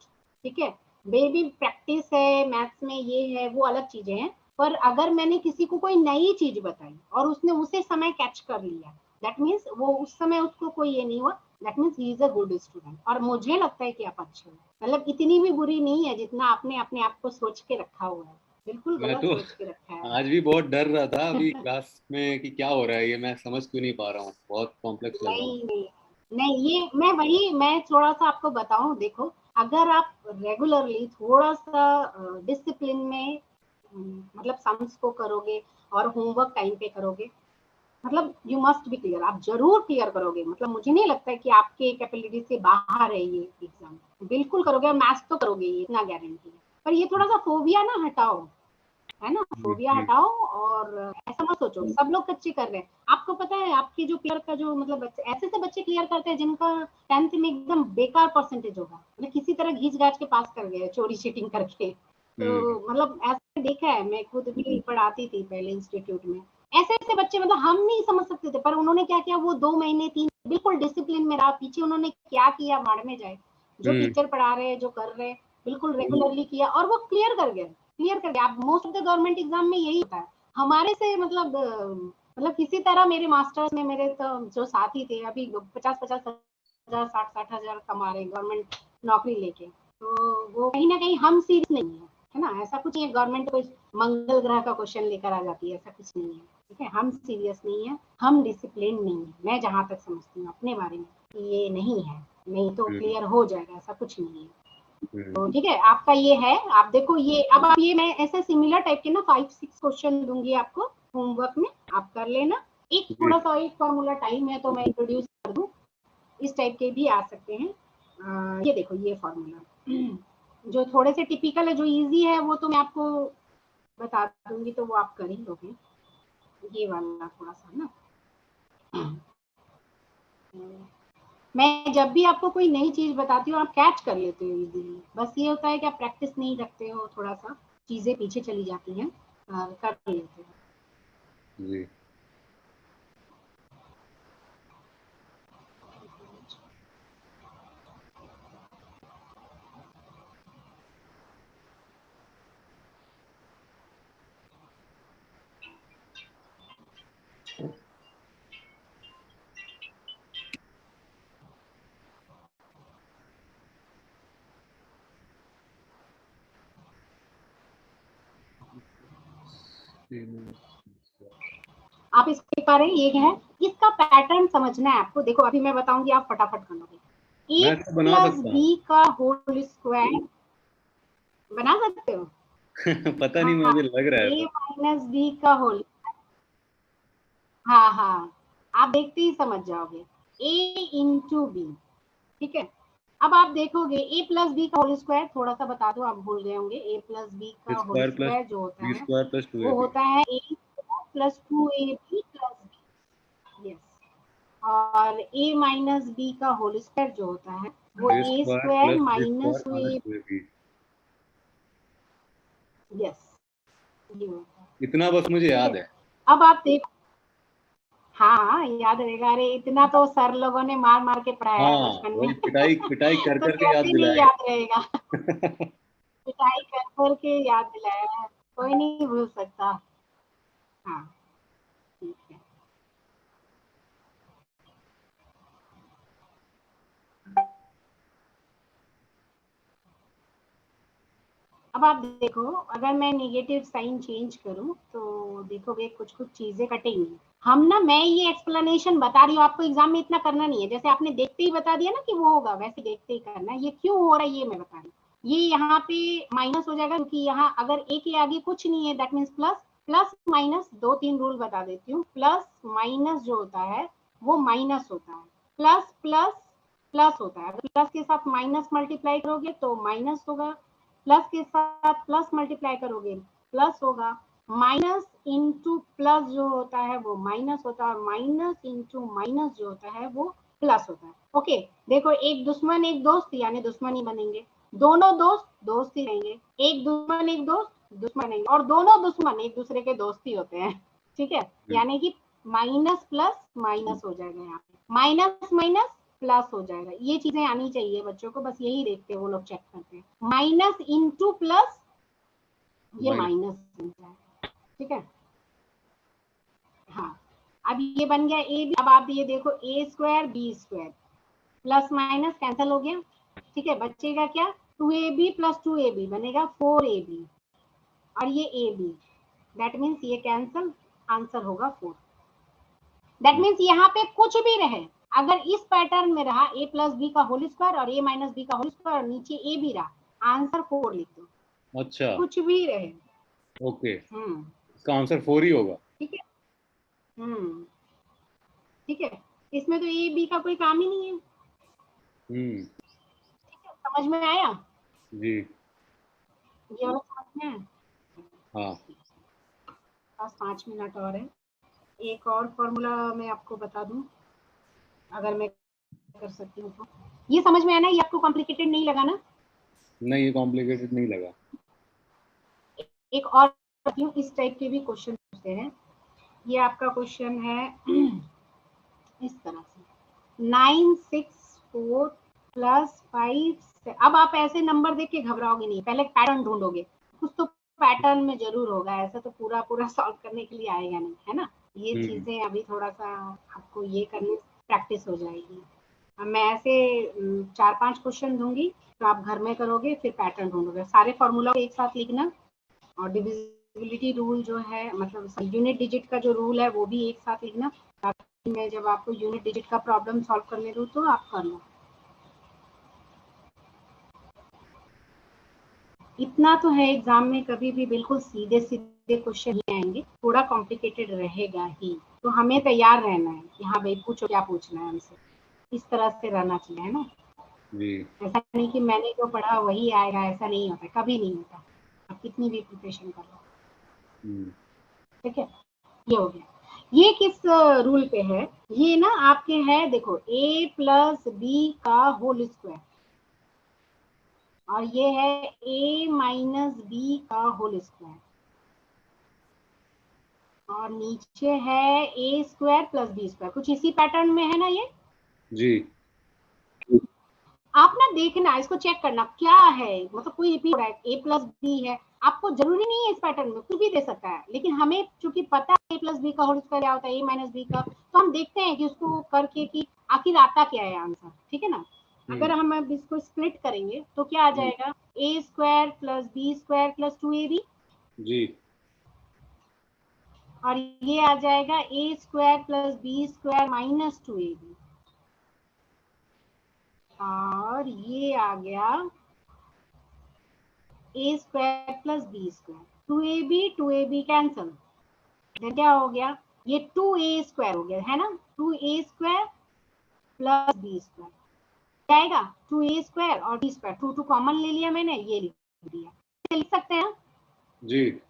[SPEAKER 1] ठीक है, बेबी प्रैक्टिस है मैथ्स में, ये है वो अलग चीजें हैं। पर अगर मैंने किसी को कोई नई चीज बताई और उसने उसे समय कैच कर लिया, दैट मीन्स वो उस समय उसको कोई ये नहीं हुआ, that means he is a good student. और मुझे लगता है कि आप अच्छे हो, मतलब इतनी भी बुरी नहीं है जितना आपने अपने आप को सोच के रखा हुआ है, बिल्कुल
[SPEAKER 2] मैं
[SPEAKER 1] गलत
[SPEAKER 2] तो
[SPEAKER 1] सोच के रखा है।
[SPEAKER 2] आज भी बहुत डर रहा था अभी क्लास में कि क्या हो रहा है, ये मैं समझ क्यों नहीं पा रहा हूँ, बहुत कॉम्प्लेक्स लग रहा
[SPEAKER 1] नहीं नहीं नहीं, ये मैं थोड़ा सा आपको बताऊं, देखो अगर आप रेगुलरली थोड़ा सा डिसिप्लिन में मतलब सम्स को करोगे और होमवर्क टाइम पे करोगे, मतलब यू मस्ट बी क्लियर, आप जरूर क्लियर करोगे, मतलब मुझे नहीं लगता है कि आपके कैपेबिलिटी से बाहर है ये एग्जाम, बिल्कुल करोगे, और मैथ्स तो करोगे, ये इतना गारंटी है। पर ये थोड़ा सा फोबिया ना हटाओ, है ना, फोबिया
[SPEAKER 2] है।
[SPEAKER 1] हटाओ। और ऐसा मत सोचो सब लोग बच्चे कर रहे हैं, आपको पता है आपके जो क्लियर का जो मतलब बच्चे, ऐसे से बच्चे क्लियर करते हैं जिनका 10th में एकदम बेकार परसेंटेज होगा, मतलब किसी तरह घींच घाच के पास कर गए चोरी चीटिंग करके।
[SPEAKER 2] हम्म।
[SPEAKER 1] तो मतलब ऐसे देखा है, मैं खुद भी पढ़ाती थी पहले इंस्टीट्यूट में, ऐसे ऐसे बच्चे, मतलब हम नहीं समझ सकते थे, पर उन्होंने क्या किया, वो 2 महीने 3 बिल्कुल डिसिप्लिन में रहा, पीछे उन्होंने क्या किया भाड़ में जाए, जो
[SPEAKER 2] हम्म।
[SPEAKER 1] टीचर पढ़ा रहे हैं जो कर रहे हैं बिल्कुल रेगुलरली किया और वो क्लियर कर गए, क्लियर कर दिया। आप most of the government exam में यही होता है हमारे से, मतलब किसी तरह मेरे मास्टर्स में मेरे तो जो साथी थे अभी 50-50 हजार 60-60 हजार कमा रहे गवर्नमेंट नौकरी लेके, तो वो कहीं ना कहीं हम सीरियस नहीं है ना, ऐसा कुछ नहीं है गवर्नमेंट कोई मंगल ग्रह का क्वेश्चन लेकर आ जाती है, ऐसा कुछ नहीं है। ठीक है, हम सीरियस नहीं है, हम डिसिप्लिन नहीं है, मैं जहां तक समझती हूँ अपने बारे में कि ये नहीं है, नहीं तो
[SPEAKER 2] हम्म।
[SPEAKER 1] क्लियर हो जाएगा, ऐसा कुछ नहीं है। तो
[SPEAKER 2] हम्म।
[SPEAKER 1] ठीक है, आपका ये है, आप देखो ये, अब आप ये, मैं ऐसे सिमिलर टाइप के ना 5-6 क्वेश्चन दूंगी आपको होमवर्क में, आप कर लेना। एक
[SPEAKER 2] जी।
[SPEAKER 1] थोड़ा सा एक फॉर्मूला टाइम है तो मैं इंट्रोड्यूस कर दूं, इस टाइप के भी आ सकते हैं। ये देखो ये फॉर्मूला जो थोड़े से टिपिकल है, जो इजी है वो तो मैं आपको बता दूंगी, तो वो आप कर ही लोगे। ये वाला थोड़ा सा ना, मैं जब भी आपको कोई नई चीज बताती हूँ आप कैच कर लेते हो इजीली, बस ये होता है कि आप प्रैक्टिस नहीं रखते हो, थोड़ा सा चीजें पीछे चली जाती हैं, कर लेते हो।
[SPEAKER 2] जी।
[SPEAKER 1] आप इसको देख पा रहे हैं, ये है, इसका पैटर्न समझना है आपको, देखो अभी मैं बताऊंगी आप फटाफट कर लोगे।
[SPEAKER 2] मैं
[SPEAKER 1] ए
[SPEAKER 2] ऐसा बना
[SPEAKER 1] प्लस
[SPEAKER 2] सकता हूँ।
[SPEAKER 1] बी का होल स्क्वायर बना सकते हो?
[SPEAKER 2] पता नहीं,
[SPEAKER 1] हाँ,
[SPEAKER 2] मुझे लग रहा है
[SPEAKER 1] ए
[SPEAKER 2] ऐसा।
[SPEAKER 1] माइनस बी का होल, हाँ हाँ, आप देखते ही समझ जाओगे, ए इंटू बी। ठीक है, अब आप देखोगे ए प्लस बी का होल स्क्वायर, थोड़ा सा बता दो आप भूल गए होंगे, ए प्लस बी का होल
[SPEAKER 2] स्क्वायर प्लस
[SPEAKER 1] स्क्वायर जो होता
[SPEAKER 2] बी
[SPEAKER 1] है
[SPEAKER 2] स्क्वायर प्लस टू ए
[SPEAKER 1] वो
[SPEAKER 2] बी।
[SPEAKER 1] होता है a plus 2ab plus b, yes. और ए माइनस बी का होल स्क्वायर जो होता है वो
[SPEAKER 2] a
[SPEAKER 1] a
[SPEAKER 2] square
[SPEAKER 1] square
[SPEAKER 2] plus b
[SPEAKER 1] minus
[SPEAKER 2] square
[SPEAKER 1] two
[SPEAKER 2] minus
[SPEAKER 1] a,
[SPEAKER 2] two a b.
[SPEAKER 1] ये होता है।
[SPEAKER 2] इतना बस मुझे याद है।
[SPEAKER 1] अब आप देखो, हाँ याद रहेगा। अरे इतना तो सर लोगों ने मार मार के पढ़ाया है
[SPEAKER 2] हाँ
[SPEAKER 1] बचपन
[SPEAKER 2] वही
[SPEAKER 1] में।
[SPEAKER 2] पिटाई पिटाई कर
[SPEAKER 1] तो
[SPEAKER 2] करके याद
[SPEAKER 1] कैसे नहीं
[SPEAKER 2] दिलाएगा।
[SPEAKER 1] याद रहेगा। पिटाई कर कर के याद दिलाया है, कोई नहीं भूल सकता। हाँ ठीक है। अब आप देखो, अगर मैं नेगेटिव साइन चेंज करूं तो देखोगे कुछ कुछ चीजें कटेंगी। हम ना, मैं ये एक्सप्लेनेशन बता रही हूँ आपको, एग्जाम में इतना करना नहीं है। जैसे आपने देखते ही बता दिया ना कि वो होगा, वैसे देखते ही करना है। ये क्यों हो रहा है ये मैं बता रही हूँ। ये यहाँ पे माइनस हो जाएगा क्योंकि यहाँ अगर ए के आगे कुछ नहीं है, that means plus. Plus minus दो तीन रूल बता देती हूँ। प्लस माइनस जो होता है वो माइनस होता है, प्लस प्लस प्लस होता है। अगर प्लस के साथ माइनस मल्टीप्लाई करोगे तो माइनस होगा, प्लस के साथ प्लस मल्टीप्लाई करोगे प्लस होगा। माइनस इंटू प्लस जो होता है वो माइनस होता है, और माइनस इंटू माइनस जो होता है वो प्लस होता है। ओके, देखो एक दुश्मन एक दोस्त यानी दुश्मन ही बनेंगे, दोनों दोस्त दोस्त ही रहेंगे। एक दुश्मन एक दोस्त दुश्मन नहीं, और दोनों दुश्मन एक दूसरे के दोस्त ही होते हैं। ठीक है, यानी कि माइनस प्लस माइनस हो जाएगा, यहाँ पे माइनस माइनस प्लस हो जाएगा। ये चीजें आनी चाहिए बच्चों को, बस यही देखते हैं वो लोग, चेक करते हैं। माइनस इंटू प्लस, ये माइनस बनता है। ठीक है, हाँ। अब ये बन गया ए बी। अब आप ये देखो, a square b square, plus minus cancel हो गया। ठीक है, बचेगा क्या, 2ab प्लस 2ab बनेगा 4ab, और ये ए बी, दैट मीन्स ये कैंसिल, आंसर होगा 4। दैट मीन्स यहाँ पे कुछ भी रहे, अगर इस पैटर्न में रहा a प्लस बी का होल स्क्वायर और a माइनस बी का होल स्क्वायर और नीचे a भी रहा, आंसर 4 लिख दो।
[SPEAKER 2] अच्छा
[SPEAKER 1] कुछ भी रहे।
[SPEAKER 2] ओके, इसका आंसर 4 ही होगा।
[SPEAKER 1] ठीक है, ठीक है, इसमें तो a b का कोई काम ही नहीं है। ठीक है, समझ में आया
[SPEAKER 2] जी
[SPEAKER 1] ये वाला, समझ में आया।
[SPEAKER 2] हाँ।
[SPEAKER 1] बस 5 मिनट और है। एक और फॉर्मूला मैं आपको बता दूं, अगर मैं कर सकती हूँ तो। ये समझ में आया ना, ये आपको कॉम्प्लिकेटेड नहीं लगा ना।
[SPEAKER 2] नहीं ये कॉम्प्लिकेटेड नहीं लगा।
[SPEAKER 1] एक और इस टाइप के भी क्वेश्चन पूछते हैं। ये आपका क्वेश्चन है इस तरह से, 964 प्लस 5। अब आप ऐसे नंबर देख के घबराओगे नहीं, पहले पैटर्न ढूंढोगे। कुछ तो पैटर्न में जरूर होगा, ऐसा तो पूरा पूरा सॉल्व करने के लिए आएगा नहीं, है ना। ये चीजें अभी थोड़ा सा आपको ये करने प्रैक्टिस हो जाएगी। अब मैं ऐसे 4-5 क्वेश्चन दूंगी, तो आप घर में करोगे, फिर पैटर्न ढूंढोगे। सारे फॉर्मूला एक साथ लिखना, और डिविजिबिलिटी रूल जो है, मतलब यूनिट डिजिट का जो रूल है वो भी एक साथ लिखना, ताकि मैं जब आपको यूनिट डिजिट का प्रॉब्लम सॉल्व करने दूं तो आप कर लो। इतना तो है, एग्जाम में कभी भी बिल्कुल सीधे सीधे क्वेश्चन ही आएंगे, थोड़ा कॉम्प्लिकेटेड रहेगा ही। तो हमें तैयार रहना है कि हाँ भाई पूछो क्या पूछना है हमसे, इस तरह से रहना चाहिए, है ना।
[SPEAKER 2] जी
[SPEAKER 1] ऐसा नहीं कि मैंने जो पढ़ा वही आएगा, ऐसा नहीं होता, कभी नहीं होता, आप कितनी भी प्रिपरेशन कर लो। ठीक है, ये हो गया। ये किस रूल पे है, ये ना आपके है, देखो a प्लस बी का होल स्क्वायर, और ये है a माइनस बी का होल स्क्वायर, और नीचे है a square plus B square. कुछ इसी पैटर्न में है ना ये।
[SPEAKER 2] जी
[SPEAKER 1] आप ना देखना, इसको चेक करना क्या है, मतलब कोई रिपीट हो रहा है, a प्लस बी है। आपको जरूरी नहीं है इस पैटर्न में, कुछ भी दे सकता है, लेकिन हमें चूंकि पता है a प्लस बी का होल स्क्वायर क्या होता है, a माइनस बी का, तो हम देखते हैं कि उसको करके कि आखिर आता क्या है आंसर। ठीक है ना। अगर हम अब इसको स्प्लिट करेंगे तो क्या आ जाएगा, a square plus B square plus 2ab,
[SPEAKER 2] जी
[SPEAKER 1] और ये आ जाएगा a square plus B square minus 2ab, और ये आ गया a square plus B square, 2ab cancel, क्या हो गया, ये 2a स्क्वायर हो गया, है ना। 2a square plus B square क्या आएगा, 2a स्क्वायर और बी स्क्वायर, 2 कॉमन ले लिया मैंने, ये लिख दिया, लिख सकते हैं।
[SPEAKER 2] जी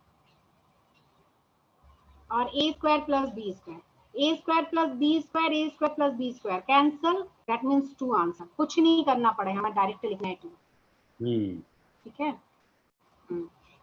[SPEAKER 1] और a square plus B square, a square plus B square, a square plus B square cancel, that means 2 answer. कुछ नहीं करना पड़ेगा, हमें डायरेक्ट लिखना है 2। ठीक है,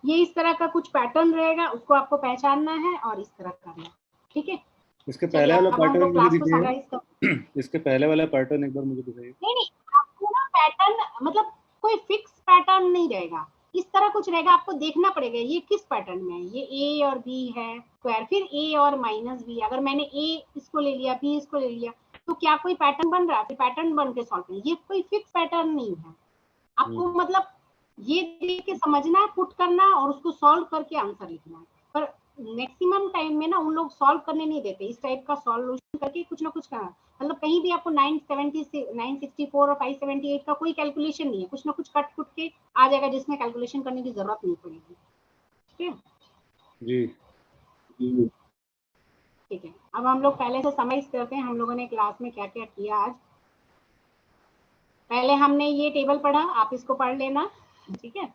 [SPEAKER 1] ये इस तरह का कुछ पैटर्न रहेगा, उसको आपको पहचानना है और इस तरह करना है, ठीक है।
[SPEAKER 2] इसके पहले वाला
[SPEAKER 1] अब हम
[SPEAKER 2] पैटर्न
[SPEAKER 1] लोग
[SPEAKER 2] मुझे
[SPEAKER 1] क्लास को समराइज
[SPEAKER 2] दिखाइए। इसके पहले वाला पैटर्न एक बार मुझे दिखाइए।
[SPEAKER 1] नहीं, आपको ना पैटर्न मतलब कोई फिक्स पैटर्न नहीं रहेगा, इस तरह कुछ रहेगा, आपको देखना पड़ेगा ये किस पैटर्न में है। ये ए और बी है स्क्वायर, फिर ए और माइनस बी, अगर मैंने ए इसको ले लिया, बी इसको ले लिया, तो क्या कोई पैटर्न बन रहा है, फिर पैटर्न बन के सॉल्व करें। ये कोई फिक्स पैटर्न नहीं है, आपको मतलब ये देख के समझना है, पुट करना और उसको सॉल्व करके आंसर लिखना है। पर मैक्सिमम टाइम में ना उन लोग सॉल्व करने नहीं देते, इस टाइप का सॉल्यूशन करके कुछ ना कुछ करना, मतलब कहीं भी आपको 964 और 578 का कोई कैलकुलेशन नहीं है, कुछ ना कुछ कट कुट के आ जाएगा जिसमें कैलकुलेशन करने की जरूरत नहीं पड़ेगी, ठीक है
[SPEAKER 2] जी।
[SPEAKER 1] ठीक है। अब हम लोग पहले से समराइज करते हैं हम लोगों ने क्लास में क्या क्या किया आज। पहले हमने ये टेबल पढ़ा, आप इसको पढ़ लेना, ठीक है।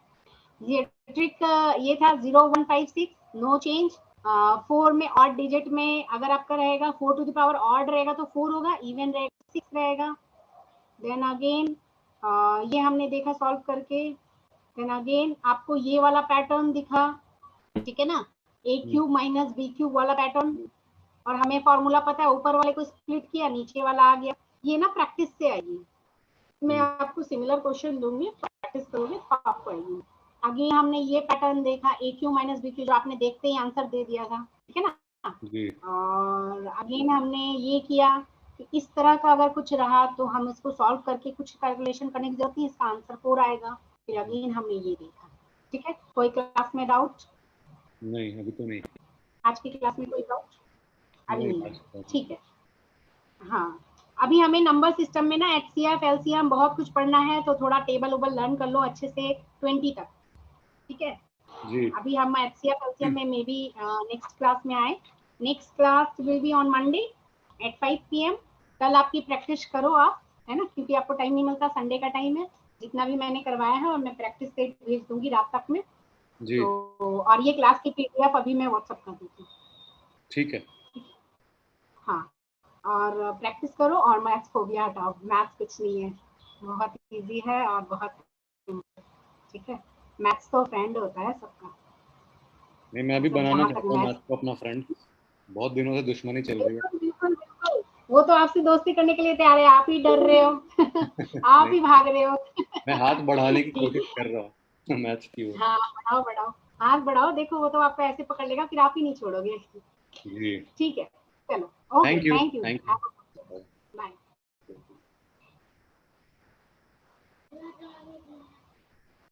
[SPEAKER 1] ये ट्रिक ये था 0156 नो चेंज। 4 में ऑड डिजिट में अगर आपका रहेगा 4 टू द पावर ऑड रहेगा तो 4 होगा, इवन रहेगा 6 रहेगा। देन अगेन ये हमने देखा सॉल्व करके। देन अगेन आपको ये वाला पैटर्न दिखा, ठीक है ना, ए क्यूब माइनस बी क्यूब वाला पैटर्न, और हमें फॉर्मूला पता है, ऊपर वाले को स्प्लिट किया, नीचे वाला आ गया। ये ना प्रैक्टिस से आएगी, मैं आपको सिमिलर क्वेश्चन दूंगी, प्रैक्टिस करोगे तो आपको आएगी। आगे हमने ये पैटर्न देखा, ए क्यू माइनस बी क्यू, जो आपने देखते ही आंसर दे दिया था, ठीक है ना
[SPEAKER 2] जी।
[SPEAKER 1] और अगेन हमने ये किया कि इस तरह का अगर कुछ रहा तो हम इसको सॉल्व करके कुछ कैलकुलेशन करने की जरूरत नहीं, इसका आंसर 4 आएगा। फिर अगेन हमने ये देखा, ठीक है। कोई क्लास में डाउट?
[SPEAKER 2] नहीं, अभी तो नहीं।
[SPEAKER 1] आज की क्लास में कोई डाउट अभी
[SPEAKER 2] नहीं,
[SPEAKER 1] नहीं है, ठीक है। हाँ, अभी हमें नंबर सिस्टम में ना एचसीएफ एलसीएम बहुत कुछ पढ़ना है, तो थोड़ा टेबल उबल लर्न कर लो अच्छे से 20 तक, ठीक है।
[SPEAKER 2] जी।
[SPEAKER 1] अभी हम एचसीएफ एलसीएम में मे बी नेक्स्ट क्लास में आए। Next class will be on Monday at 5 PM। कल आपकी प्रैक्टिस करो आप, है ना, क्योंकि आपको टाइम नहीं मिलता, संडे का टाइम है। जितना भी मैंने करवाया है और मैं प्रैक्टिस से भेज दूंगी रात तक में।
[SPEAKER 2] जी।
[SPEAKER 1] तो और ये क्लास की पीडीएफ अभी मैं व्हाट्सएप कर देती हूँ,
[SPEAKER 2] ठीक है।
[SPEAKER 1] हाँ। और प्रैक्टिस करो और मैथ्स को भी हटाओ, मैथ्स कुछ नहीं है, बहुत इजी है और बहुत, ठीक है। मैथ्स तो फ्रेंड होता है सबका।
[SPEAKER 2] नहीं, मैं भी
[SPEAKER 1] मतलब
[SPEAKER 2] बनाना
[SPEAKER 1] जहाँ तक
[SPEAKER 2] चाहता हूँ मैथ
[SPEAKER 1] मैथ्स,
[SPEAKER 2] को अपना फ्रेंड। बहुत दिनों से दुश्मनी चल रही है।
[SPEAKER 1] बिल्कुल बिल्कुल बिल्कुल, वो तो आपसे दोस्ती करने के लिए तैयार है, आप ही डर रहे हो आप
[SPEAKER 2] नहीं,
[SPEAKER 1] ही भाग रहे हो
[SPEAKER 2] मैं हाथ बढ़ाने की
[SPEAKER 1] ठीक
[SPEAKER 2] कोशिश
[SPEAKER 1] है,
[SPEAKER 2] कर रहा हूँ मैथ्स की ओर।
[SPEAKER 1] हाँ बढ़ाओ बढ़ाओ, हाथ बढ़ाओ, देखो वो तो आपको ऐसे पकड़ लेगा, फिर आप ही नहीं छोड़ोगे,
[SPEAKER 2] जी।
[SPEAKER 1] ठीक है। चलो, okay,
[SPEAKER 2] thank you,
[SPEAKER 1] thank you,
[SPEAKER 2] thank
[SPEAKER 1] bye.
[SPEAKER 2] You.